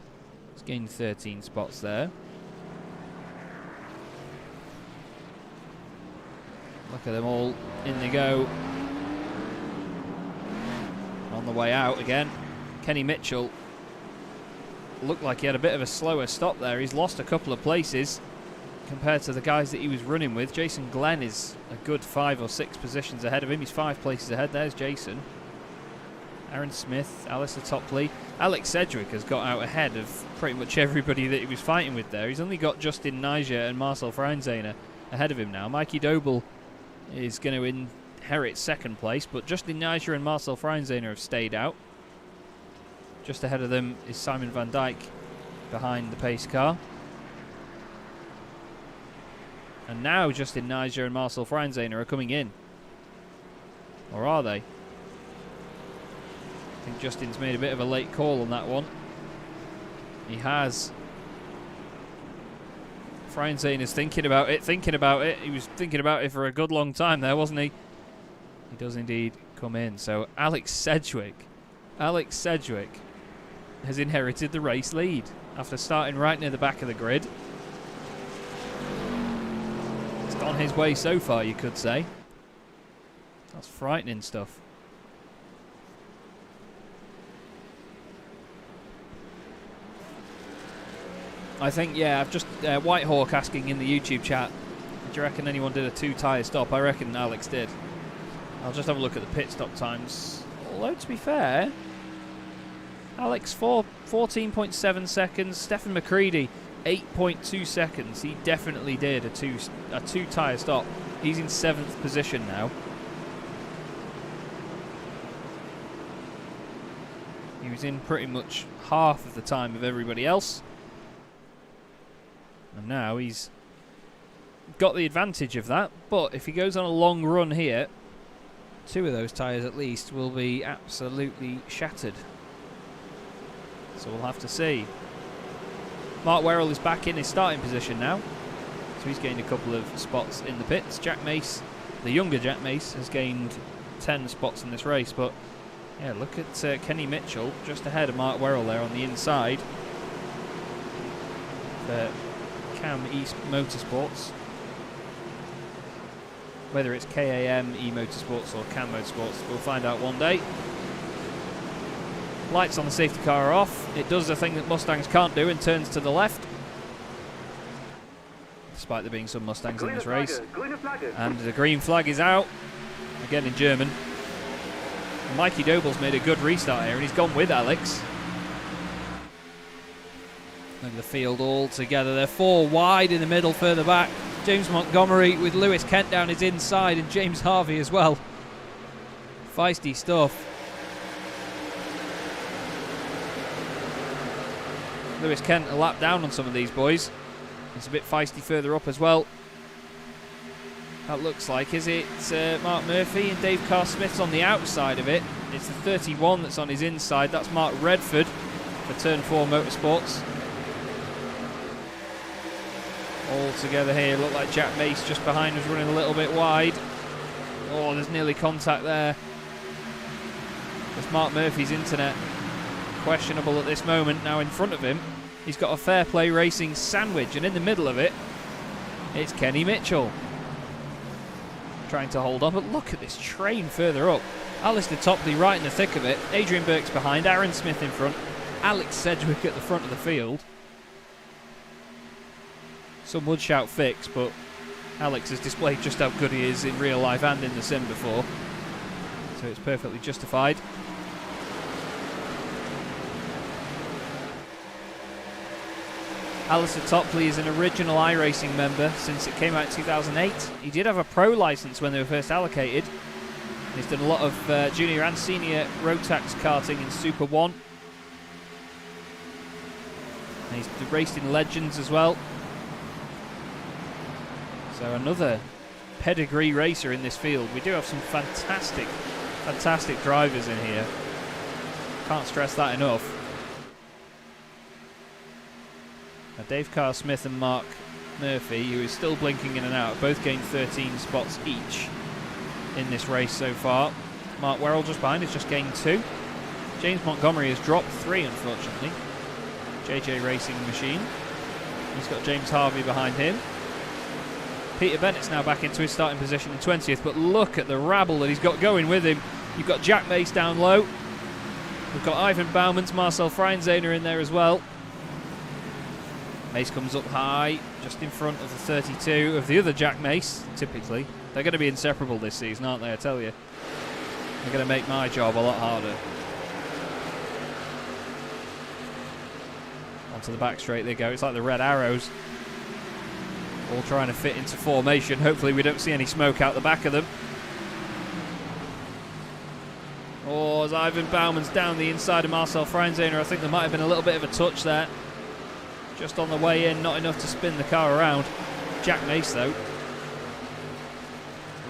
has gained 13 spots there. Look at them all. In they go. On the way out again. Kenny Mitchell looked like he had a bit of a slower stop there. He's lost a couple of places compared to the guys that he was running with. Jason Glenn is a good 5 or 6 positions ahead of him. He's 5 places ahead. There's Jason. Aaron Smith, Alistair Topley. Alex Sedgwick has got out ahead of pretty much everybody that he was fighting with there. He's only got Justin Niger and Marcel Freinzehner ahead of him now. Mikey Doble is going to inherit 2nd place, but Justin Niger and Marcel Freinzehner have stayed out. Just ahead of them is Simon van Dijk behind the pace car. And now Justin Niger and Marcel Freinzehner are coming in. Or are they? I think Justin's made a bit of a late call on that one. He has. Freinzehner's thinking about it. He was thinking about it for a good long time there, wasn't he? He does indeed come in. So Alex Sedgwick has inherited the race lead after starting right near the back of the grid. It's gone his way so far, you could say. That's frightening stuff. I think, yeah, I've just Whitehawk asking in the YouTube chat, do you reckon anyone did a 2-tyre stop? I reckon Alex did. I'll just have a look at the pit stop times. Although, to be fair, Alex 14.7 seconds. Stefan McCready 8.2 seconds. He definitely did a 2-tyre stop. He's in 7th position now. He was in pretty much half of the time of everybody else. And now he's got the advantage of that. But if he goes on a long run here, 2 of those tyres at least will be absolutely shattered. So we'll have to see. Mark Werrell is back in his starting position now. So he's gained a couple of spots in the pits. Jack Mace, the younger Jack Mace, has gained 10 spots in this race. But yeah, look at Kenny Mitchell just ahead of Mark Werrell there on the inside. Cam East Motorsports. Whether it's KAM E-Motorsports or Cam Motorsports, we'll find out one day. Lights on the safety car are off. It does the thing that Mustangs can't do and turns to the left. Despite there being some Mustangs in this race. And the green flag is out. Again in German. And Mikey Doble's made a good restart here and he's gone with Alex. Look at the field all together. They're 4 wide in the middle, further back. James Montgomery with Lewis Kent down his inside and James Harvey as well. Feisty stuff. Lewis Kent a lap down on some of these boys. It's a bit feisty further up as well. That looks like, is it Mark Murphy and Dave Carr-Smith's on the outside of it. It's the 31 that's on his inside. That's Mark Redford for Turn 4 Motorsports. All together here, look like Jack Mace just behind us running a little bit wide. Oh, there's nearly contact there. It's Mark Murphy's internet. Questionable at this moment. Now in front of him, he's got a Fair Play Racing sandwich, and in the middle of it, it's Kenny Mitchell. Trying to hold on, but look at this train further up. Alistair Topley right in the thick of it. Adrian Burke's behind, Aaron Smith in front, Alex Sedgwick at the front of the field. Some would shout fix, but Alex has displayed just how good he is in real life and in the sim before, so it's perfectly justified. Alistair Topley is an original iRacing member since it came out in 2008. He did have a pro license when they were first allocated. He's done a lot of junior and senior Rotax karting in Super 1. And he's raced in Legends as well. So another pedigree racer in this field. We do have some fantastic, fantastic drivers in here. Can't stress that enough. Now Dave Carr-Smith and Mark Murphy, who is still blinking in and out, both gained 13 spots each in this race so far. Mark Werrell just behind has just gained 2. James Montgomery has dropped 3, unfortunately. JJ Racing Machine. He's got James Harvey behind him. Peter Bennett's now back into his starting position in 20th, but look at the rabble that he's got going with him. You've got Jack Mace down low. We've got Ivan Bauman's, Marcel Freinzehner in there as well. Mace comes up high, just in front of the 32 of the other Jack Mace, typically. They're going to be inseparable this season, aren't they, I tell you. They're going to make my job a lot harder. Onto the back straight they go. It's like the Red Arrows. All trying to fit into formation. Hopefully we don't see any smoke out the back of them. Oh, as Ivan Bauman's down the inside of Marcel Freinzehner, I think there might have been a little bit of a touch there. Just on the way in, not enough to spin the car around. Jack Mace, though,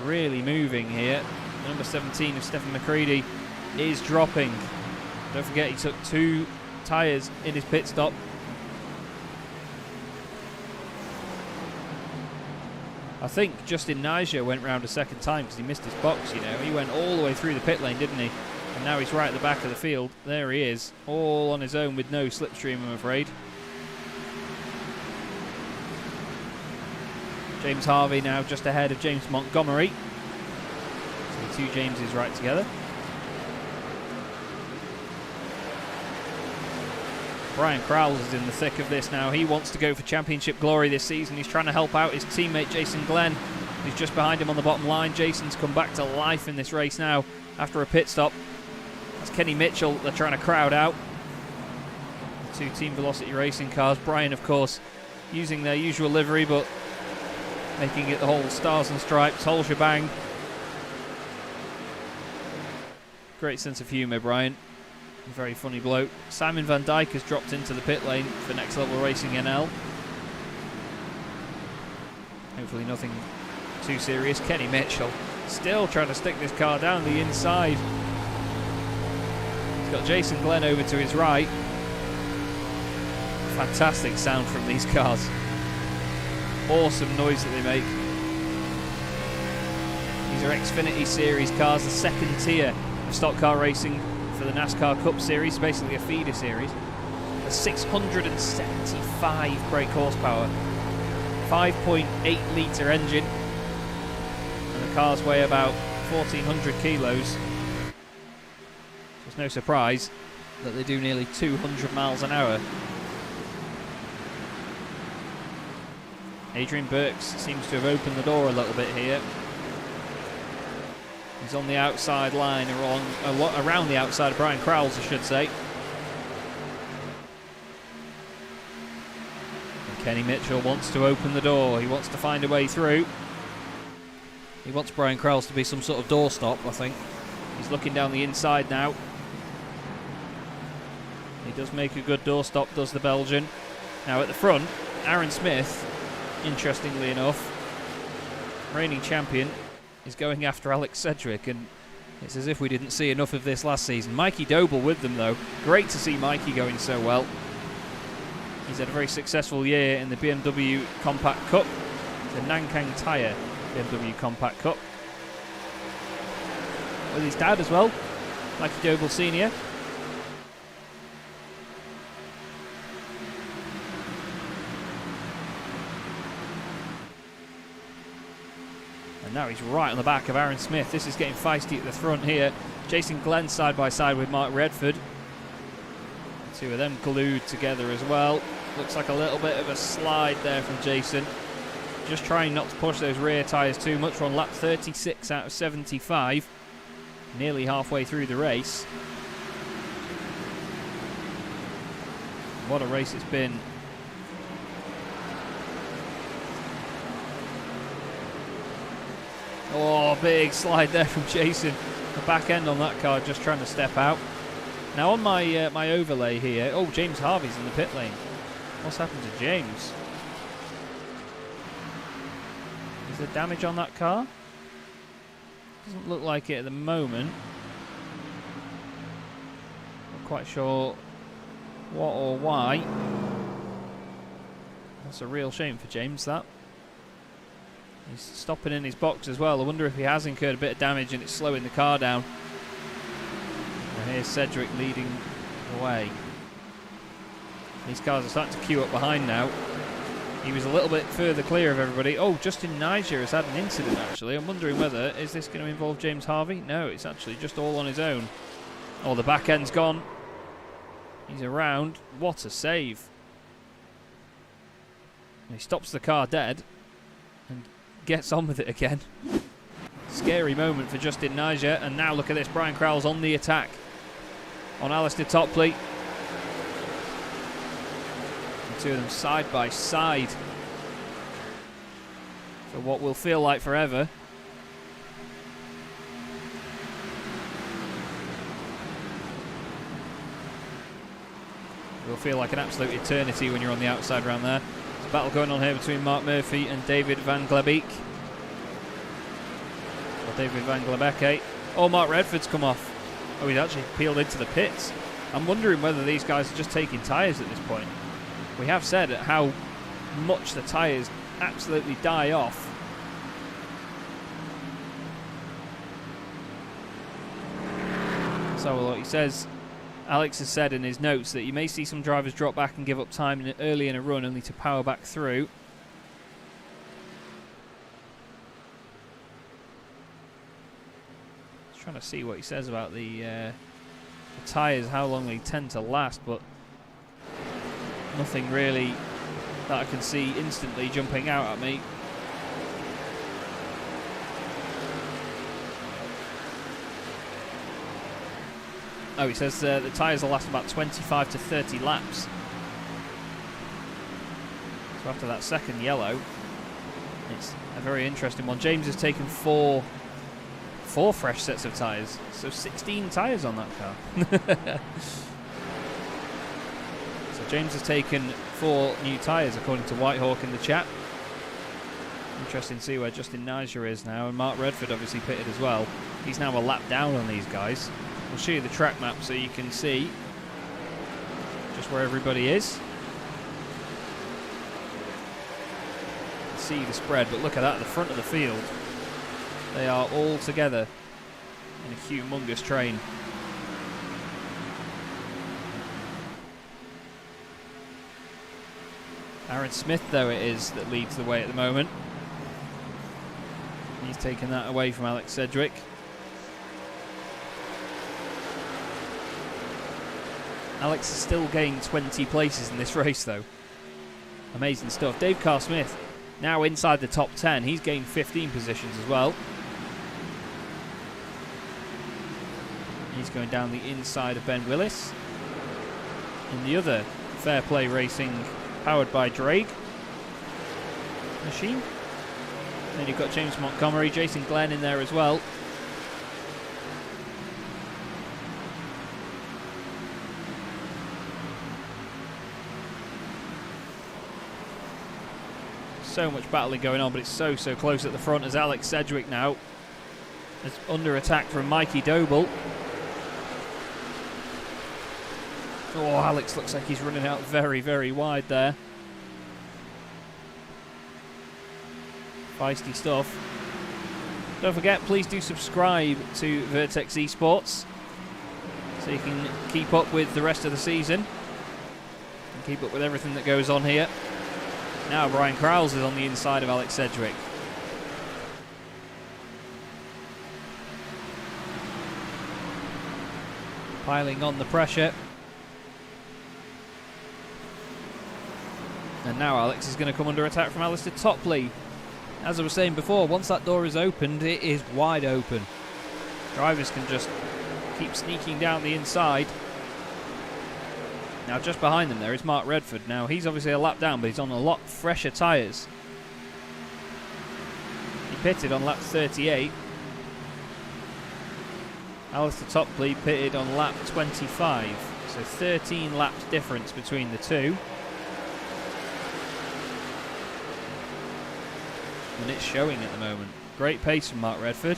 really moving here. Number 17 of Stephen McCready is dropping. Don't forget, he took 2 tyres in his pit stop. I think Justin Nyjah went round a second time because he missed his box, you know. He went all the way through the pit lane, didn't he? And now he's right at the back of the field. There he is, all on his own with no slipstream, I'm afraid. James Harvey now just ahead of James Montgomery. So the 2 Jameses right together. Brian Crowles is in the thick of this now. He wants to go for championship glory this season. He's trying to help out his teammate Jason Glenn, who's just behind him on the bottom line. Jason's come back to life in this race now after a pit stop. That's Kenny Mitchell they're trying to crowd out. The 2 Team Velocity Racing cars. Brian, of course, using their usual livery, but making it the whole stars and stripes, whole shebang. Great sense of humour, Brian. A very funny bloke. Simon Van Dijk has dropped into the pit lane for Next Level Racing NL. Hopefully nothing too serious. Kenny Mitchell still trying to stick this car down the inside. He's got Jason Glenn over to his right. Fantastic sound from these cars. Awesome noise that they make. These are Xfinity Series cars, the second tier of stock car racing for the NASCAR Cup Series, basically a feeder series. A 675 brake horsepower, 5.8 litre engine, and the cars weigh about 1,400 kilos. So it's no surprise that they do nearly 200 miles an hour. Adrian Burks seems to have opened the door a little bit here. He's on the outside line, or around the outside of Brian Crowles, I should say. And Kenny Mitchell wants to open the door. He wants to find a way through. He wants Brian Crowles to be some sort of doorstop, I think. He's looking down the inside now. He does make a good doorstop, does the Belgian. Now at the front, Aaron Smith interestingly enough, reigning champion is going after Alex Sedgwick, and it's as if we didn't see enough of this last season. Mikey Doble with them, though. Great to see Mikey going so well. He's had a very successful year in the BMW Compact Cup, the Nankang Tyre BMW Compact Cup. With his dad as well, Mikey Doble Sr. And now he's right on the back of Aaron Smith. This is getting feisty at the front here. Jason Glenn side by side with Mark Redford. Two of them glued together as well. Looks like a little bit of a slide there from Jason. Just trying not to push those rear tyres too much. We're on lap 36 out of 75. Nearly halfway through the race. What a race it's been. Oh, big slide there from Jason. The back end on that car just trying to step out. Now on my my overlay here, oh, James Harvey's in the pit lane. What's happened to James? Is there damage on that car? Doesn't look like it at the moment. Not quite sure what or why. That's a real shame for James, that. He's stopping in his box as well. I wonder if he has incurred a bit of damage and it's slowing the car down. And here's Cedric leading the way. These cars are starting to queue up behind now. He was a little bit further clear of everybody. Oh, Justin Niger has had an incident, actually. I'm wondering whether, is this going to involve James Harvey? No, it's actually just all on his own. Oh, the back end's gone. He's around. What a save. And he stops the car dead and gets on with it again. Scary moment for Justin Niger. And now look at this. Brian Crowell's on the attack on Alistair Topley. Two of them side by side for what will feel like forever. It will feel like an absolute eternity when you're on the outside round there. There's a battle going on here between Mark Murphy and David Van Glebeek. Or David Van Glebeke. Oh, Mark Redford's come off. Oh, he's actually peeled into the pits. I'm wondering whether these guys are just taking tyres at this point. We have said how much the tyres absolutely die off. So he says, Alex has said in his notes that you may see some drivers drop back and give up time early in a run only to power back through. Just trying to see what he says about the tyres, how long they tend to last, but nothing really that I can see instantly jumping out at me. Oh, he says the tyres will last about 25 to 30 laps. So after that second yellow, it's a very interesting one. James has taken four fresh sets of tyres, so 16 tyres on that car. James has taken 4 new tyres, according to Whitehawk in the chat. Interesting to see where Justin Niger is now, and Mark Redford obviously pitted as well. He's now a lap down on these guys. We'll show you the track map so you can see just where everybody is. You can see the spread, but look at that at the front of the field. They are all together in a humongous train. Aaron Smith, though, it is that leads the way at the moment. He's taken that away from Alex Sedgwick. Alex has still gained 20 places in this race, though. Amazing stuff. Dave Carr-Smith now inside the top 10. He's gained 15 positions as well. He's going down the inside of Ben Willis. In the other Fair Play Racing powered by Drake machine. Then you've got James Montgomery, Jason Glenn in there as well. So much battling going on, but it's so close at the front as Alex Sedgwick now is under attack from Mikey Doble. Oh, Alex looks like he's running out very wide there. Feisty stuff. Don't forget, please do subscribe to Vertex Esports so you can keep up with the rest of the season and keep up with everything that goes on here. Now Brian Krause is on the inside of Alex Sedgwick. Piling on the pressure. And now Alex is going to come under attack from Alistair Topley. As I was saying before, once that door is opened, it is wide open. Drivers can just keep sneaking down the inside. Now just behind them there is Mark Redford. Now he's obviously a lap down, but he's on a lot fresher tyres. He pitted on lap 38. Alistair Topley pitted on lap 25. So 13 laps difference between the two. And it's showing at the moment. Great pace from Mark Redford.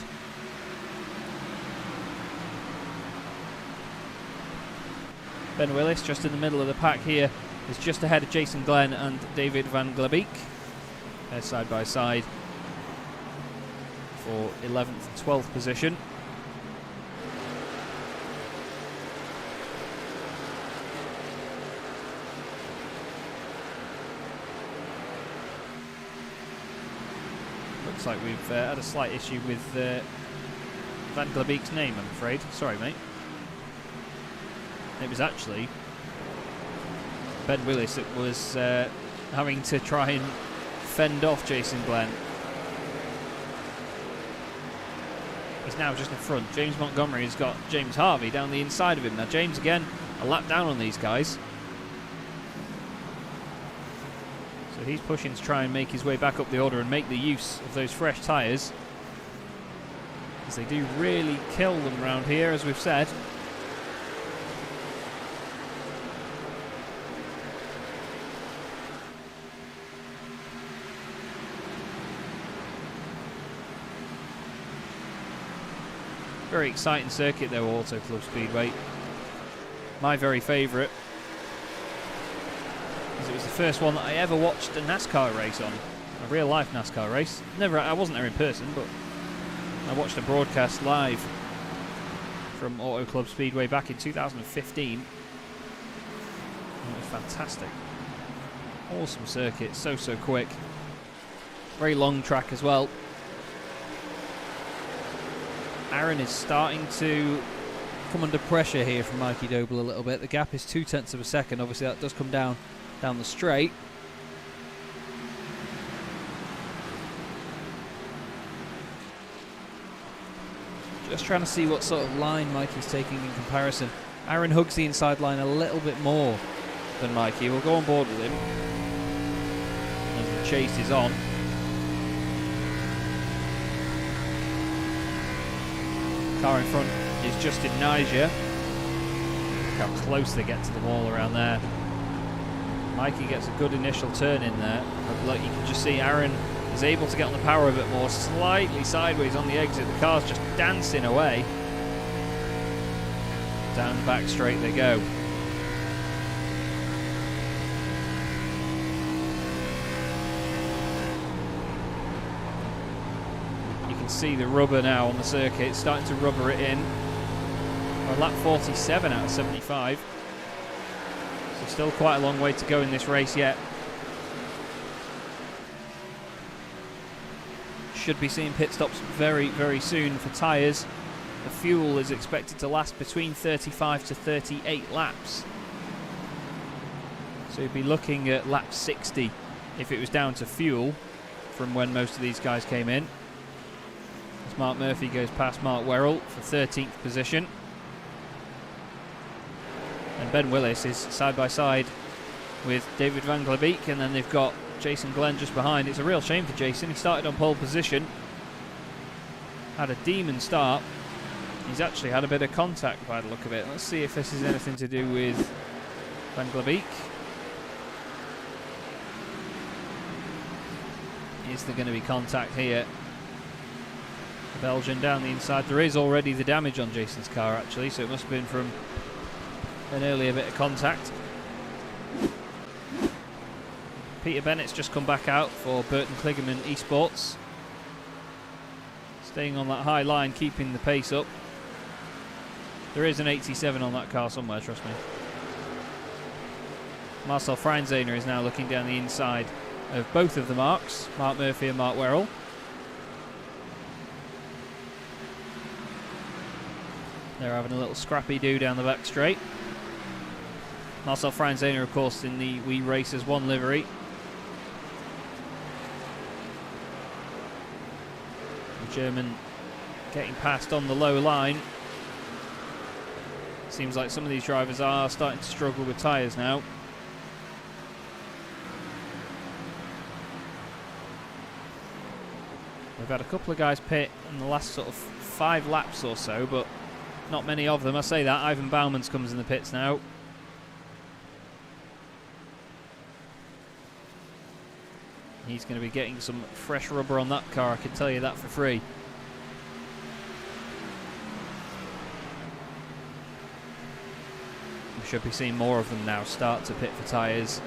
Ben Willis, just in the middle of the pack here, is just ahead of Jason Glenn and David Van Glebeek. They're side by side for 11th and 12th position. Looks like we've had a slight issue with Van Glebeek's name, I'm afraid. Sorry, mate. It was actually Ben Willis that was having to try and fend off Jason Glenn. He's now just in front. James Montgomery has got James Harvey down the inside of him. Now James again a lap down on these guys. So he's pushing to try and make his way back up the order and make the use of those fresh tyres, because they do really kill them around here, as we've said. Very exciting circuit though, Auto Club Speedway. My very favourite, because it was the first one that I ever watched a NASCAR race on, a real life NASCAR race. I wasn't there in person, but I watched a broadcast live from Auto Club Speedway back in 2015. And it was fantastic. Awesome circuit, so quick. Very long track as well. Aaron is starting to come under pressure here from Mikey Doble a little bit. The gap is 0.2 of a second. Obviously that does come down the straight. Just trying to see what sort of line Mikey's taking in comparison. Aaron hugs the inside line a little bit more than Mikey. We'll go on board with him as the chase is on. Car in front is Justin Niger. Look how close they get to the wall around there. Mikey gets a good initial turn in there. But like you can just see, Aaron is able to get on the power a bit more, slightly sideways on the exit. The car's just dancing away. Down the back straight they go. See the rubber now on the circuit, starting to rubber it in. We're lap 47 out of 75. So still quite a long way to go in this race yet. Should be seeing pit stops very soon for tyres. The fuel is expected to last between 35 to 38 laps. So you'd be looking at lap 60 if it was down to fuel from when most of these guys came in. Mark Murphy goes past Mark Werrell for 13th position. And Ben Willis is side by side with David Van Glebeek, and then they've got Jason Glenn just behind. It's a real shame for Jason. He started on pole position, had a demon start. He's actually had a bit of contact by the look of it. Let's see if this is anything to do with Van Glebeek. Is there going to be contact here? The Belgian down the inside. There is already the damage on Jason's car, actually, so it must have been from an earlier bit of contact. Peter Bennett's just come back out for Burton Kligerman Esports. Staying on that high line, keeping the pace up. There is an 87 on that car somewhere, trust me. Marcel Freinzehner is now looking down the inside of both of the Marks, Mark Murphy and Mark Werrell. They're having a little scrappy do down the back straight. Marcel Freinzehner, of course, in the We Racers 1 livery. The German getting past on the low line. Seems like some of these drivers are starting to struggle with tyres now. We've had a couple of guys pit in the last sort of 5 laps or so, but not many of them. I say that, Ivan Bauman's comes in the pits now. He's going to be getting some fresh rubber on that car, I can tell you that for free. We should be seeing more of them now start to pit for tyres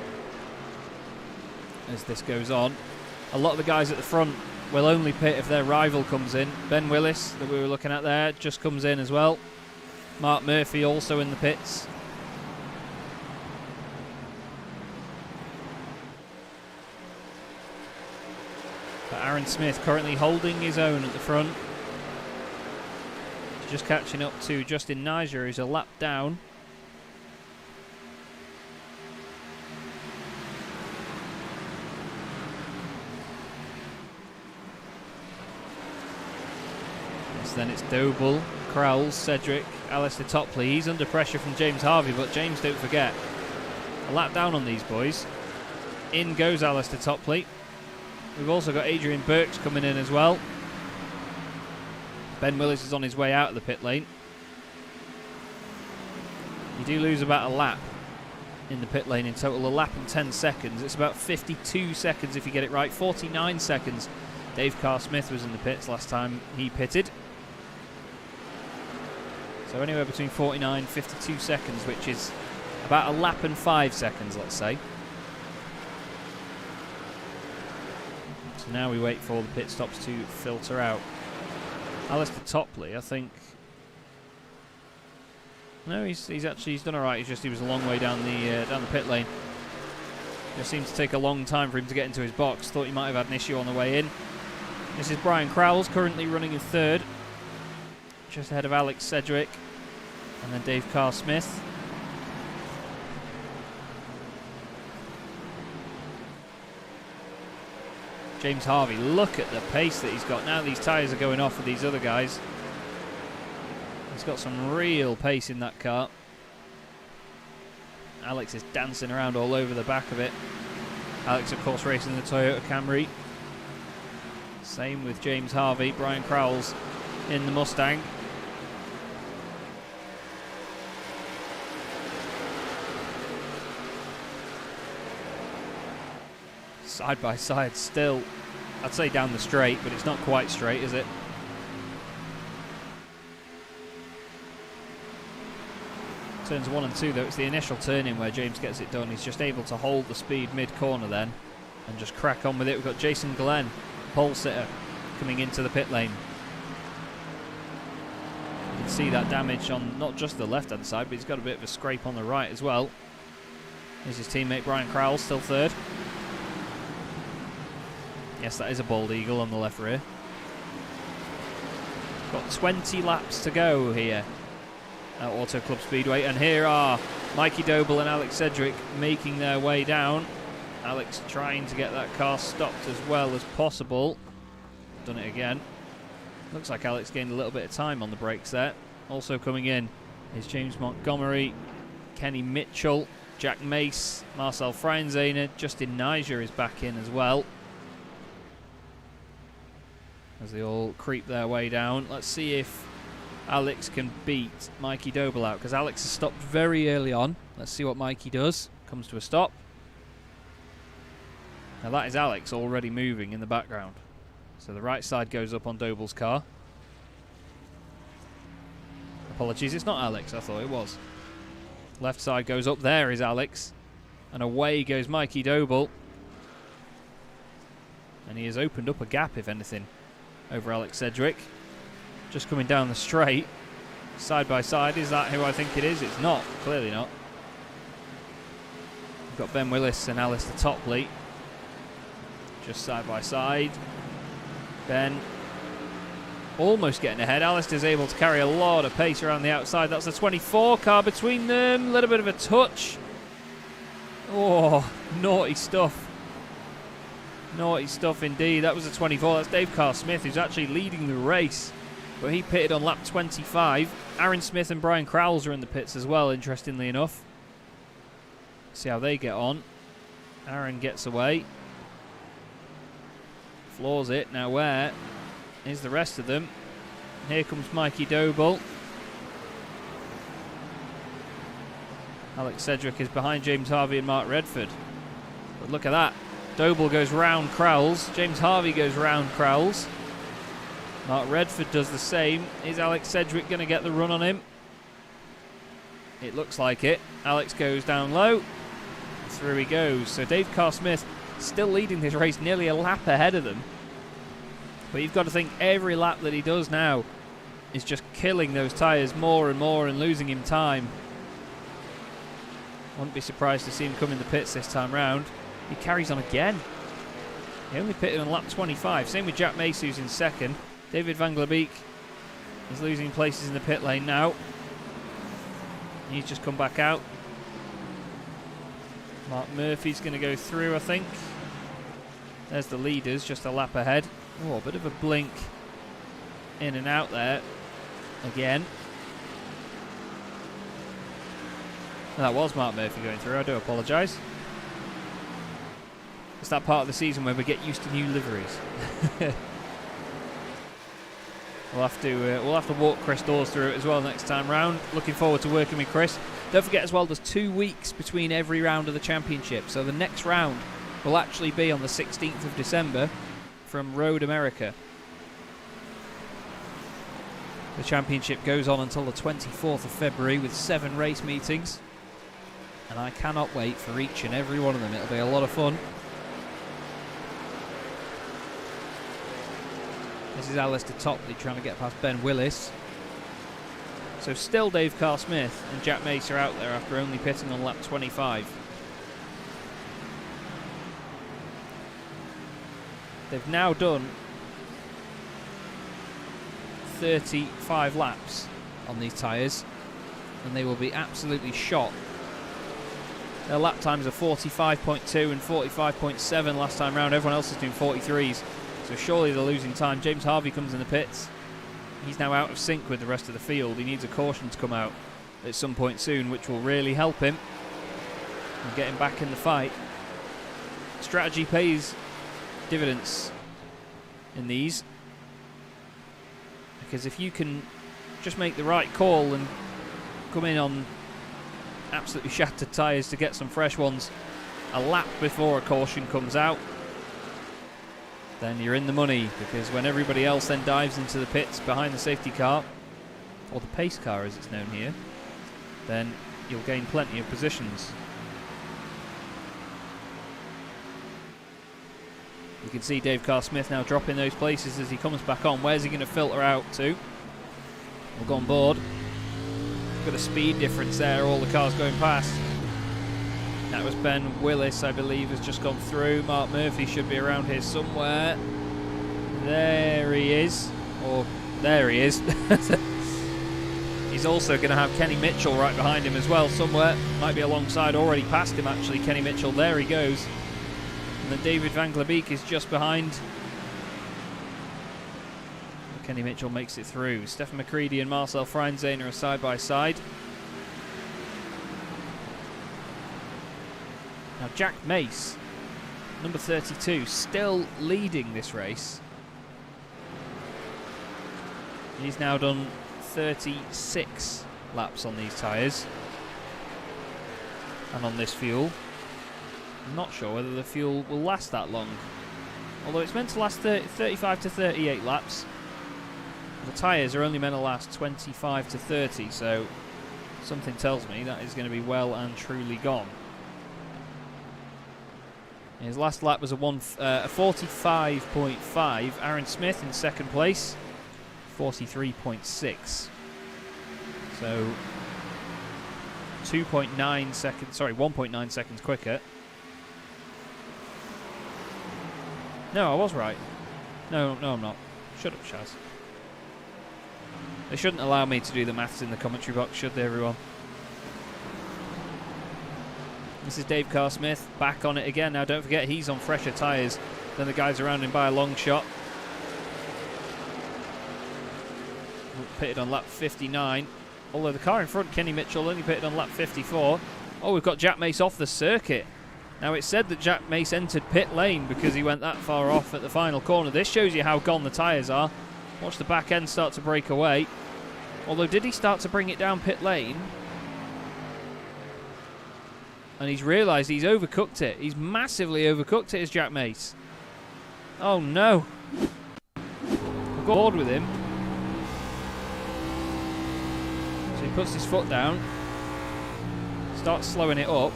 as this goes on. A lot of the guys at the front will only pit if their rival comes in. Ben Willis, that we were looking at there, just comes in as well. Mark Murphy also in the pits. But Aaron Smith currently holding his own at the front. Just catching up to Justin Niger, who's a lap down. Then it's Doble, Crowell, Cedric, Alistair Topley. He's under pressure from James Harvey, but James, don't forget, a lap down on these boys. In goes Alistair Topley. We've also got Adrian Burks coming in as well. Ben Willis is on his way out of the pit lane. You do lose about a lap in the pit lane in total, a lap and 10 seconds. It's about 52 seconds if you get it right, 49 seconds. Dave Carr-Smith was in the pits last time he pitted. So anywhere between 49 and 52 seconds, which is about a lap and 5 seconds, let's say. So now we wait for the pit stops to filter out. Alistair Topley, I think. No, he's done all right. He was a long way down the pit lane. Just seemed to take a long time for him to get into his box. Thought he might have had an issue on the way in. This is Brian Crowell's currently running in third, just ahead of Alex Cedric, and then Dave Carr-Smith. James Harvey, look at the pace that he's got. Now these tyres are going off with these other guys. He's got some real pace in that car. Alex is dancing around all over the back of it. Alex, of course, racing the Toyota Camry. Same with James Harvey. Brian Crowell's in the Mustang. Side by side still. I'd say down the straight, but it's not quite straight, is it? Turns 1 and 2 though, it's the initial turn in where James gets it done. He's just able to hold the speed mid-corner then and just crack on with it. We've got Jason Glenn, pole sitter, coming into the pit lane. You can see that damage on not just the left-hand side, but he's got a bit of a scrape on the right as well. Here's his teammate Brian Crowell, still third. Yes, that is a bald eagle on the left rear. Got 20 laps to go here at Auto Club Speedway, and here are Mikey Doble and Alex Cedric making their way down. Alex trying to get that car stopped as well as possible. Done it again. Looks like Alex gained a little bit of time on the brakes there. Also coming in is James Montgomery, Kenny Mitchell, Jack Mace, Marcel Freinzehner, Justin Niger is back in as well, as they all creep their way down. Let's see if Alex can beat Mikey Doble out, because Alex has stopped very early on. Let's see what Mikey does. Comes to a stop. Now that is Alex already moving in the background. So the right side goes up on Doble's car. Apologies, it's not Alex, I thought it was. Left side goes up, there is Alex. And away goes Mikey Doble. And he has opened up a gap, if anything, over Alex Sedgwick. Just coming down the straight. Side by side, is that who I think it is? It's not, clearly not. We've got Ben Willis and Alistair Topley. Just side by side. Ben almost getting ahead. Alistair's able to carry a lot of pace around the outside. That's a 24 car between them. A little bit of a touch. Oh, naughty stuff. Naughty stuff indeed. That was a 24. That's Dave Carr-Smith, who's actually leading the race. But he pitted on lap 25. Aaron Smith and Brian Crowles are in the pits as well, interestingly enough. See how they get on. Aaron gets away. Floors it. Now where is the rest of them? Here comes Mikey Doble. Alex Sedgwick is behind James Harvey and Mark Redford. But look at that. Doble goes round Crowles. James Harvey goes round Crowles. Mark Redford does the same. Is Alex Sedgwick going to get the run on him? It looks like it. Alex goes down low. Through he goes. So Dave Carr-Smith still leading this race nearly a lap ahead of them. But you've got to think every lap that he does now is just killing those tyres more and more and losing him time. Wouldn't be surprised to see him come in the pits this time round. He carries on again. He only pitted on lap 25. Same with Jack Mace, who's in second. David Van Glebeek is losing places in the pit lane now. He's just come back out. Mark Murphy's going to go through, I think. There's the leaders, just a lap ahead. Oh, a bit of a blink in and out there again. That was Mark Murphy going through, I do apologise. It's that part of the season where we get used to new liveries. We'll have to walk Chris Dawes through it as well next time round. Looking forward to working with Chris. Don't forget as well, there's 2 weeks between every round of the championship. So the next round will actually be on the 16th of December from Road America. The championship goes on until the 24th of February with 7 race meetings. And I cannot wait for each and every one of them. It'll be a lot of fun. This is Alistair Topley trying to get past Ben Willis. So still Dave Carr-Smith and Jack Mace are out there after only pitting on lap 25. They've now done 35 laps on these tyres and they will be absolutely shot. Their lap times are 45.2 and 45.7 last time round. Everyone else is doing 43s. So surely they're losing time. James Harvey comes in the pits. He's now out of sync with the rest of the field. He needs a caution to come out at some point soon, which will really help him and get him back in the fight. Strategy pays dividends in these, because if you can just make the right call and come in on absolutely shattered tyres to get some fresh ones a lap before a caution comes out, then you're in the money, because when everybody else then dives into the pits behind the safety car, or the pace car as it's known here, then you'll gain plenty of positions. You can see Dave Carr-Smith now dropping those places as he comes back on. Where's he going to filter out to? We'll go on board. Got a speed difference there, all the cars going past. That was Ben Willis, I believe, has just gone through. Mark Murphy should be around here somewhere. There he is. Or, there he is. He's also going to have Kenny Mitchell right behind him as well somewhere. Might be alongside, already past him actually, Kenny Mitchell. There he goes. And then David Van Glebeek is just behind. Kenny Mitchell makes it through. Stefan McCready and Marcel Freinzehner are side by side. Now Jack Mace, number 32, still leading this race. He's now done 36 laps on these tyres and on this fuel. I'm not sure whether the fuel will last that long. Although it's meant to last 35 to 38 laps. The tyres are only meant to last 25 to 30, so something tells me that is going to be well and truly gone. His last lap was a 45.5. Aaron Smith in second place, 43.6. So 2.9 seconds, sorry, 1.9 seconds quicker. No, I was right. No, I'm not. Shut up, Chaz. They shouldn't allow me to do the maths in the commentary box, should they, everyone? This is Dave Carr-Smith, back on it again. Now, don't forget, he's on fresher tyres than the guys around him by a long shot. Pitted on lap 59. Although the car in front, Kenny Mitchell, only pitted on lap 54. Oh, we've got Jack Mace off the circuit. Now, it's said that Jack Mace entered pit lane because he went that far off at the final corner. This shows you how gone the tyres are. Watch the back end start to break away. Although, did he start to bring it down pit lane? And he's realised he's overcooked it. He's massively overcooked it, as Jack Mace. Oh, no. I've got bored with him. So he puts his foot down. Starts slowing it up.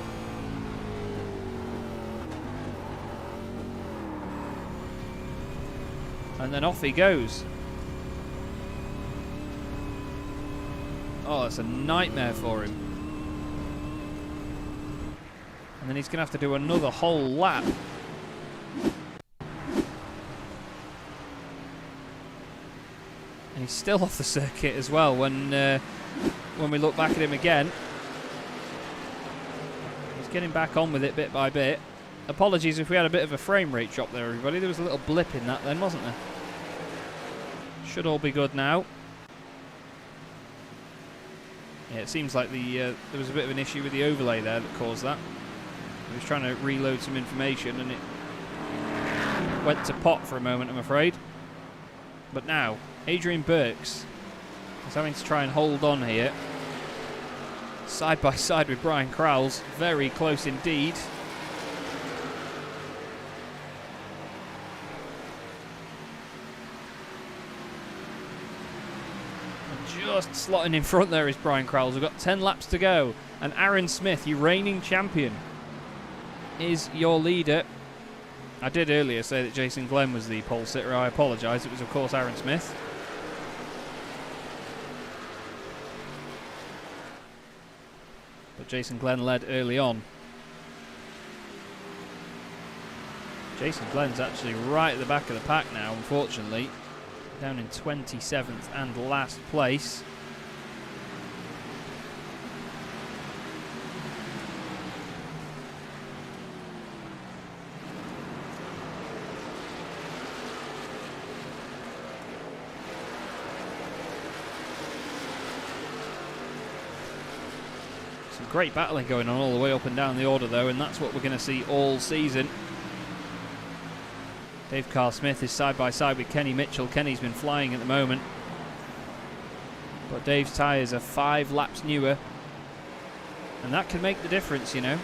And then off he goes. Oh, that's a nightmare for him. And then he's going to have to do another whole lap. And he's still off the circuit as well when we look back at him again. He's getting back on with it bit by bit. Apologies if we had a bit of a frame rate drop there, everybody. There was a little blip in that then, wasn't there? Should all be good now. Yeah, it seems like there was a bit of an issue with the overlay there that caused that. He was trying to reload some information and it went to pot for a moment, I'm afraid. But now, Adrian Burks is having to try and hold on here. Side by side with Brian Crowles. Very close indeed. Just slotting in front there is Brian Crowles. We've got 10 laps to go. And Aaron Smith, your reigning champion, is your leader. I did earlier say that Jason Glenn was the pole sitter. I apologise. It was, of course, Aaron Smith. But Jason Glenn led early on. Jason Glenn's actually right at the back of the pack now, unfortunately. Down in 27th and last place. Some great battling going on all the way up and down the order though, and that's what we're going to see all season. Dave Carr-Smith is side by side with Kenny Mitchell. Kenny's been flying at the moment. But Dave's tyres are 5 laps newer. And that can make the difference, you know,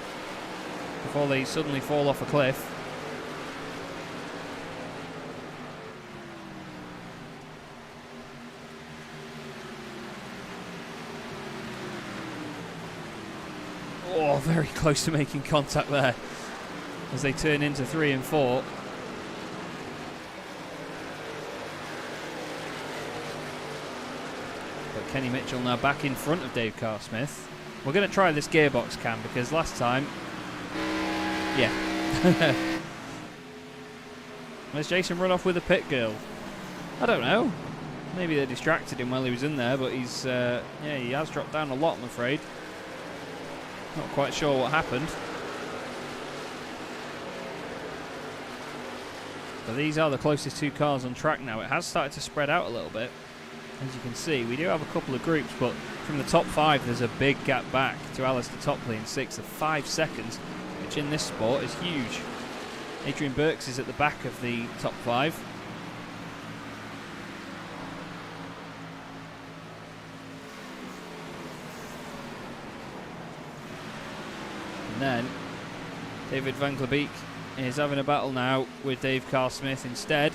before they suddenly fall off a cliff. Oh, very close to making contact there as they turn into 3 and 4. Kenny Mitchell now back in front of Dave Carr-Smith. We're going to try this gearbox cam because last time... Yeah. Has Jason run off with a pit girl? I don't know. Maybe they distracted him while he was in there, but he's... yeah, he has dropped down a lot, I'm afraid. Not quite sure what happened. But these are the closest 2 cars on track now. It has started to spread out a little bit. As you can see, we do have a couple of groups, but from the top 5, there's a big gap back to Alistair Topley in 6th of 5 seconds, which in this sport is huge. Adrian Burks is at the back of the top 5. And then David Van Glebeek is having a battle now with Dave Carr-Smith instead.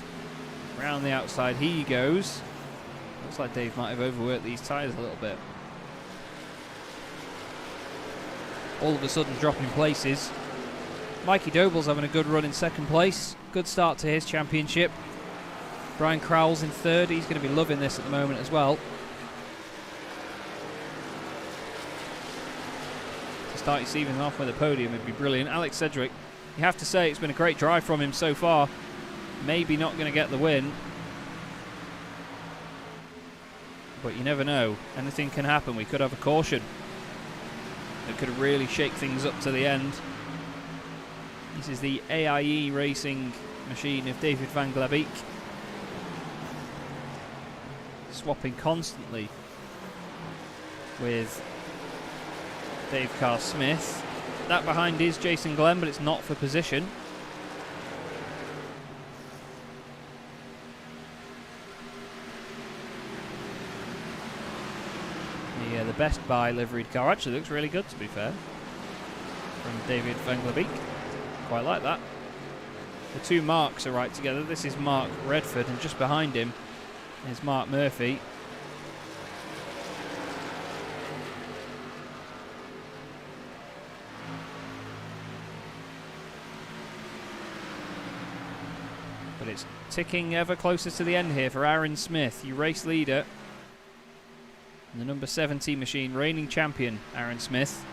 Round the outside he goes. Looks like Dave might have overworked these tyres a little bit. All of a sudden dropping places. Mikey Doble's having a good run in second place. Good start to his championship. Brian Crowell's in third. He's going to be loving this at the moment as well. To start your season off with a podium would be brilliant. Alex Sedgwick, you have to say it's been a great drive from him so far. Maybe not going to get the win. But you never know. Anything can happen. We could have a caution. It could really shake things up to the end. This is the AIE racing machine of David Van Glebeek. Swapping constantly with Dave Carr-Smith. That behind is Jason Glenn, but it's not for position. The Best Buy liveried car actually looks really good, to be fair, from David Van Glebeek. Quite like that. The two Marks are right together. This is Mark Redford, and just behind him is Mark Murphy. But it's ticking ever closer to the end here for Aaron Smith, your race leader. And the number 70 machine, reigning champion, Aaron Smith.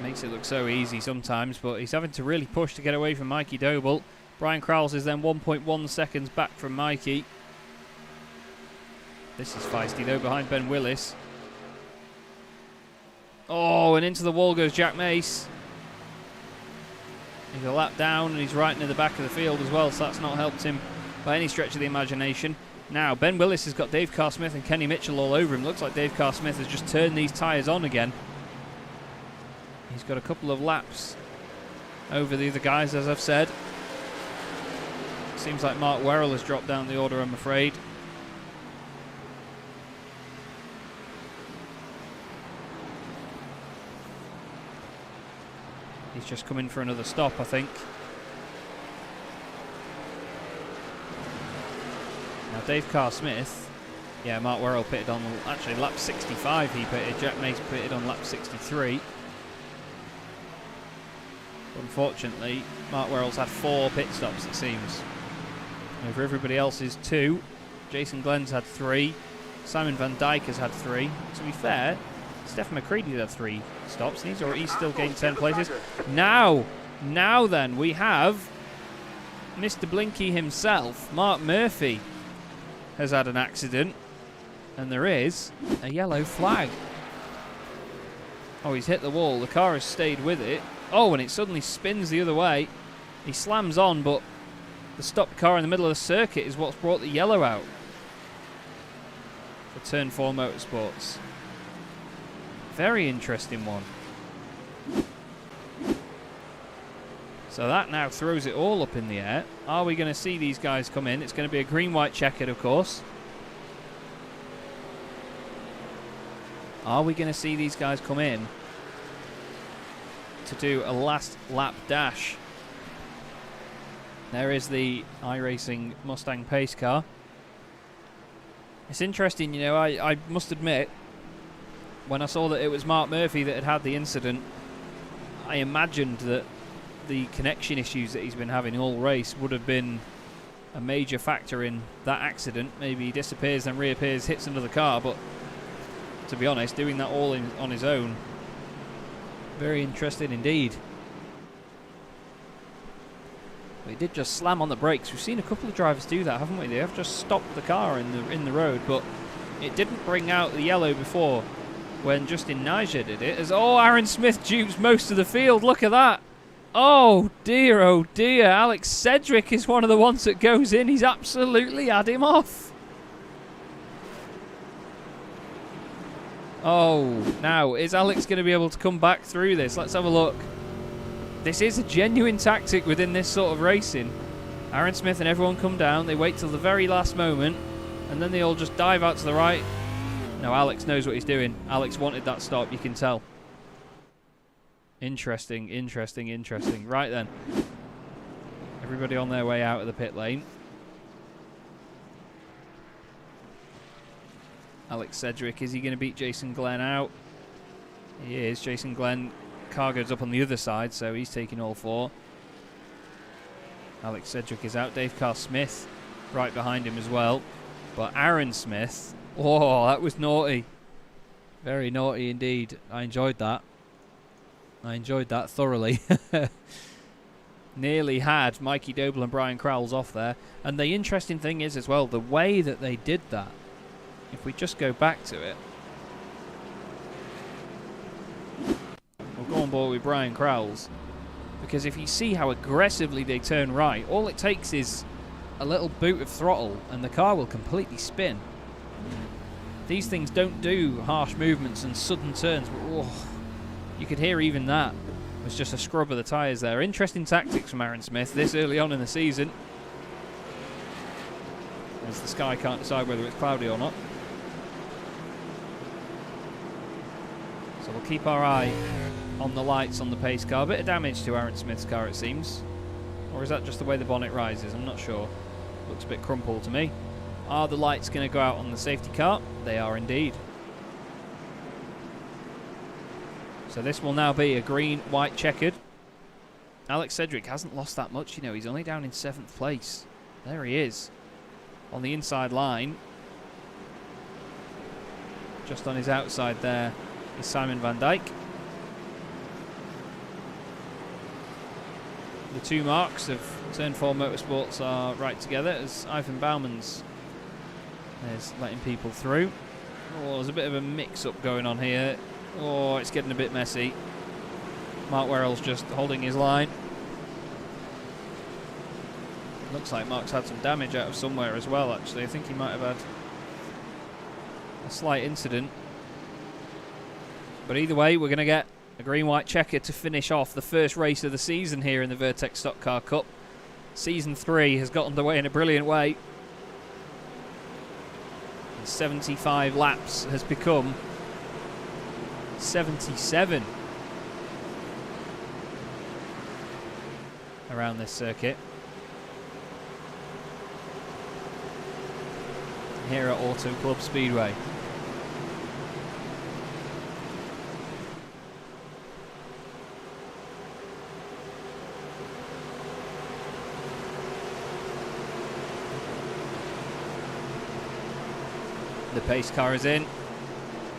Makes it look so easy sometimes, but he's having to really push to get away from Mikey Doble. Brian Crowell is then 1.1 seconds back from Mikey. This is feisty though, behind Ben Willis. Oh, and into the wall goes Jack Mace. He's a lap down and he's right near the back of the field as well, so that's not helped him by any stretch of the imagination. Now, Ben Willis has got Dave Carr-Smith and Kenny Mitchell all over him. Looks like Dave Carr-Smith has just turned these tyres on again. He's got a couple of laps over the other guys, as I've said. Seems like Mark Werrell has dropped down the order, I'm afraid. He's just come in for another stop, I think. Now Dave Carr-Smith, yeah, Mark Werrell pitted on, actually lap 65 he pitted, Jack Mace pitted on lap 63. Unfortunately, Mark Werrell's had 4 pit stops, it seems. Over everybody else's 2. Jason Glenn's had 3. Simon Van Dijk has had 3. To be fair, Steph McCready had 3 stops. He's still gained 10 places. Now then, we have Mr. Blinky himself, Mark Murphy, has had an accident, and there is a yellow flag. Oh, he's hit the wall. The car has stayed with it. Oh, and it suddenly spins the other way. He slams on, but the stopped car in the middle of the circuit is what's brought the yellow out for Turn 4 Motorsports. Very interesting one. So that now throws it all up in the air. Are we going to see these guys come in? It's going to be a green-white checkered, of course. Are we going to see these guys come in to do a last lap dash? There is the iRacing Mustang pace car. It's interesting, you know, I must admit, when I saw that it was Mark Murphy that had had the incident, I imagined that the connection issues that he's been having all race would have been a major factor in that accident. Maybe he disappears and reappears, hits another car, but to be honest, doing that all on his own, very interesting indeed. But he did just slam on the brakes. We've seen a couple of drivers do that, haven't we? They have just stopped the car in the road, but it didn't bring out the yellow before when Justin Niger did it. As Aaron Smith dupes most of the field. Look at that. Oh dear, oh dear. Alex Sedgwick is one of the ones that goes in. He's absolutely had him off. Oh, now, is Alex going to be able to come back through this? Let's have a look. This is a genuine tactic within this sort of racing. Aaron Smith and everyone come down. They wait till the very last moment. And then they all just dive out to the right. No, Alex knows what he's doing. Alex wanted that stop, you can tell. Interesting, interesting, interesting. Right then. Everybody on their way out of the pit lane. Alex Sedgwick, is he going to beat Jason Glenn out? He is. Jason Glenn, car goes up on the other side, so he's taking all 4. Alex Sedgwick is out. Dave Carl Smith right behind him as well. But Aaron Smith, oh, that was naughty. Very naughty indeed. I enjoyed that. I enjoyed that thoroughly. Nearly had Mikey Doble and Brian Crowles off there. And the interesting thing is as well, the way that they did that, if we just go back to it, we'll go on board with Brian Crowles. Because if you see how aggressively they turn right, all it takes is a little boot of throttle and the car will completely spin. These things don't do harsh movements and sudden turns. Oh, you could hear even that was just a scrub of the tyres there. Interesting tactics from Aaron Smith this early on in the season, as the sky can't decide whether it's cloudy or not. So we'll keep our eye on the lights on the pace car. A bit of damage to Aaron Smith's car, it seems. Or is that just the way the bonnet rises? I'm not sure. Looks a bit crumpled to me. Are the lights going to go out on the safety car? They are indeed. So this will now be a green, white, checkered. Alex Sedgwick hasn't lost that much, you know. He's only down in 7th place. There he is. On the inside line. Just on his outside there is Simon Van Dijk. The two marks of Turn 4 Motorsports are right together as Ivan Bauman's is letting people through. Oh, there's a bit of a mix-up going on here. Oh, it's getting a bit messy. Mark Werrell's just holding his line. Looks like Mark's had some damage out of somewhere as well, actually. I think he might have had a slight incident. But either way, we're going to get a green-white checker to finish off the first race of the season here in the Vertex Stock Car Cup. Season 3 has got underway in a brilliant way. And 75 laps has become 77 around this circuit. Here at Auto Club Speedway. The pace car is in,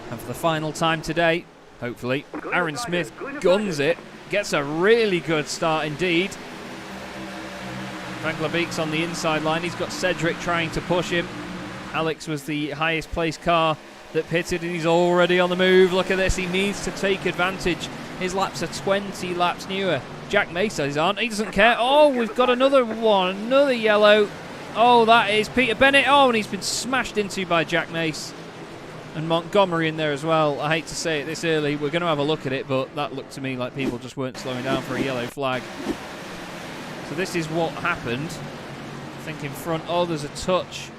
and for the final time today, hopefully, Aaron Smith guns it, gets a really good start indeed. Frank Lebeek's on the inside line, he's got Cedric trying to push him. Alex was the highest placed car that pitted, and he's already on the move. Look at this, he needs to take advantage. His laps are 20 laps newer. Jack Mace aren't, he doesn't care. Oh, we've got another one, another yellow. Oh, that is Peter Bennett. Oh, and he's been smashed into by Jack Mace. And Montgomery in there as well. I hate to say it this early. We're going to have a look at it, but that looked to me like people just weren't slowing down for a yellow flag. So this is what happened. I think in front. Oh, there's a touch.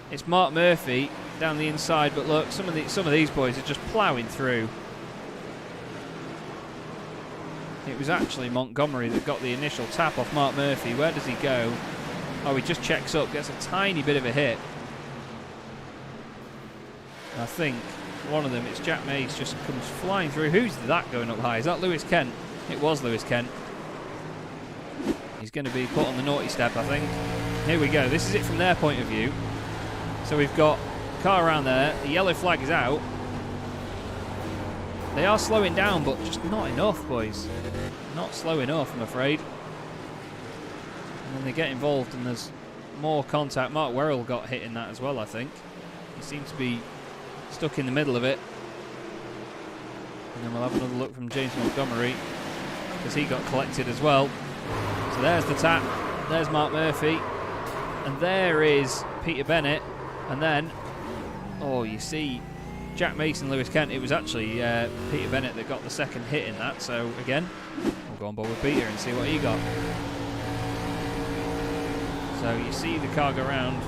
It's Mark Murphy down the inside, but look, some of these boys are just ploughing through. It was actually Montgomery that got the initial tap off Mark Murphy. Where does he go? Oh, he just checks up, gets a tiny bit of a hit. And I think one of them, it's Jack Mace, just comes flying through. Who's that going up high? Is that Lewis Kent? It was Lewis Kent. He's going to be put on the naughty step, I think. Here we go. This is it from their point of view. So we've got a car around there. The yellow flag is out. They are slowing down, but just not enough, boys. Not slow enough, I'm afraid. And then they get involved and there's more contact. Mark Werrell got hit in that as well, I think. He seems to be stuck in the middle of it. And then we'll have another look from James Montgomery, because he got collected as well. So there's the tap. There's Mark Murphy. And there is Peter Bennett. And then, oh, you see Jack Mason, Lewis Kent. It was actually Peter Bennett that got the second hit in that. So again, we'll go on board with Peter and see what he got. So you see the car go round.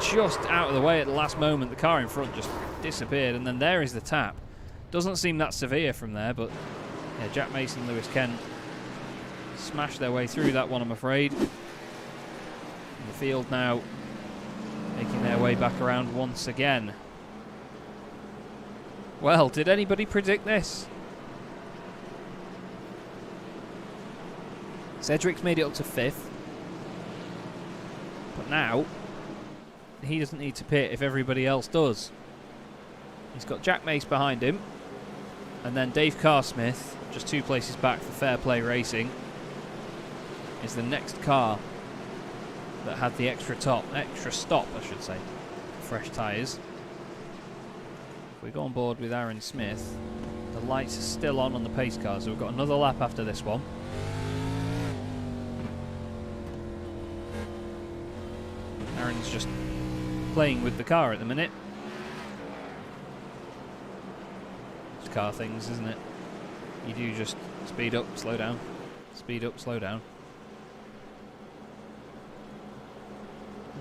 just out of the way at the last moment. The car in front just disappeared, and then there is the tap. Doesn't seem that severe from there, but yeah, Jack Mason, Lewis Kent smashed their way through that one, I'm afraid. And the field now making their way back around once again. Well, did anybody predict this? Cedric's made it up to 5th. But now, he doesn't need to pit if everybody else does. He's got Jack Mace behind him. And then Dave Carsmith, just 2 places back for Fair Play Racing, is the next car that had the extra stop, I should say, fresh tyres. If we go on board with Aaron Smith, the lights are still on the pace car, so we've got another lap after this one. Aaron's just playing with the car at the minute. It's car things, isn't it? You do just speed up, slow down, speed up, slow down.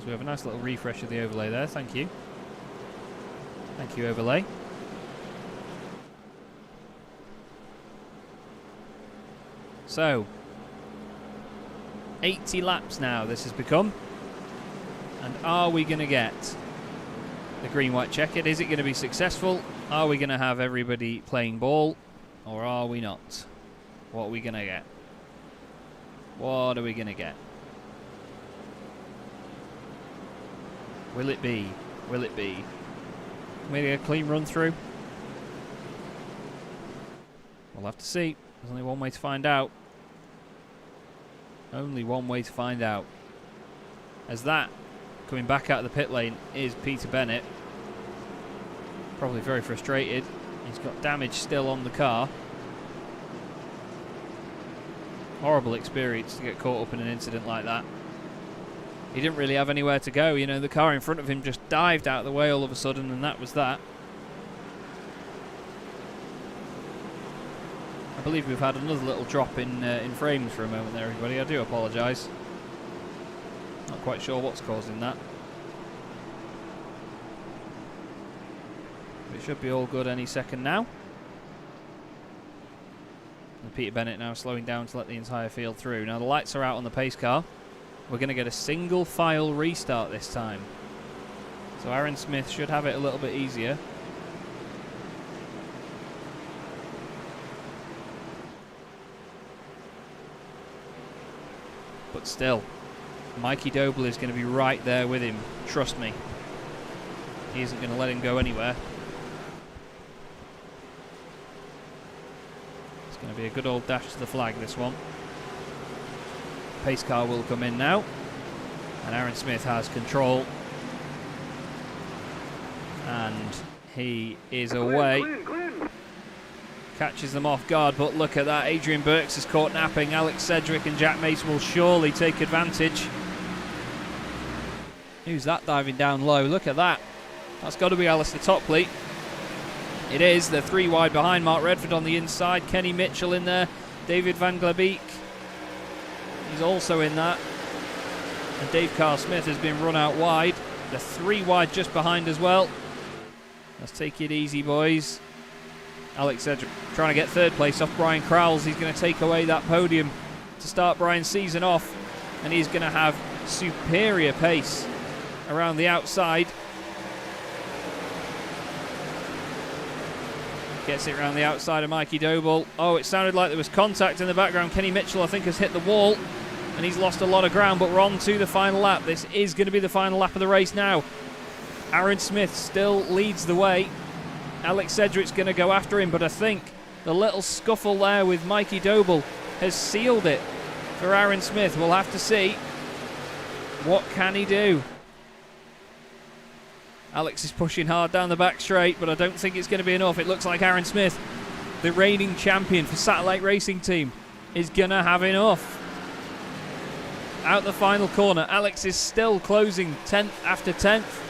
So we have a nice little refresh of the overlay there, thank you. Thank you, overlay. So, 80 laps now this has become. And are we going to get the green-white checkered? Is it going to be successful? Are we going to have everybody playing ball? Or are we not? What are we going to get? What are we going to get? Will it be? Will it be? Can we get a clean run through? We'll have to see. There's only one way to find out. Only one way to find out. As that, coming back out of the pit lane, is Peter Bennett. Probably very frustrated. He's got damage still on the car. Horrible experience to get caught up in an incident like that. He didn't really have anywhere to go. You know, the car in front of him just dived out of the way all of a sudden, and that was that. I believe we've had another little drop in frames for a moment there, everybody. I do apologise. Not quite sure what's causing that. But it should be all good any second now. And Peter Bennett now slowing down to let the entire field through. Now the lights are out on the pace car. We're going to get a single file restart this time. So Aaron Smith should have it a little bit easier. But still, Mikey Doble is going to be right there with him. Trust me. He isn't going to let him go anywhere. It's going to be a good old dash to the flag, this one. Pace car will come in now, and Aaron Smith has control, and he is away. Catches them off guard, but look at that. Adrian Burks is caught napping. Alex Cedric and Jack Mason will surely take advantage. Who's that diving down low? Look at that. That's got to be Alistair Topley. It is. They're 3 wide behind. Mark Redford on the inside. Kenny Mitchell in there. David Van Glebeek. He's also in that. And Dave Carl Smith has been run out wide. The 3 wide just behind as well. Let's take it easy, boys. Alex Cedric trying to get 3rd place off Brian Crowles. He's going to take away that podium to start Brian's season off. And he's going to have superior pace around the outside. Gets it around the outside of Mikey Doble. Oh, it sounded like there was contact in the background. Kenny Mitchell, I think, has hit the wall. And he's lost a lot of ground, but we're on to the final lap. This is going to be the final lap of the race now. Aaron Smith still leads the way. Alex Cedric's going to go after him, but I think the little scuffle there with Mikey Doble has sealed it for Aaron Smith. We'll have to see. What can he do? Alex is pushing hard down the back straight, but I don't think it's going to be enough. It looks like Aaron Smith, the reigning champion for Satellite Racing Team, is going to have enough. Out the final corner, Alex is still closing 10th after 10th,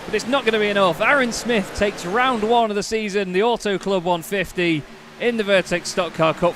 but it's not going to be enough. Aaron Smith takes round 1 of the season, the Auto Club 150 in the Vertex Stock Car Cup.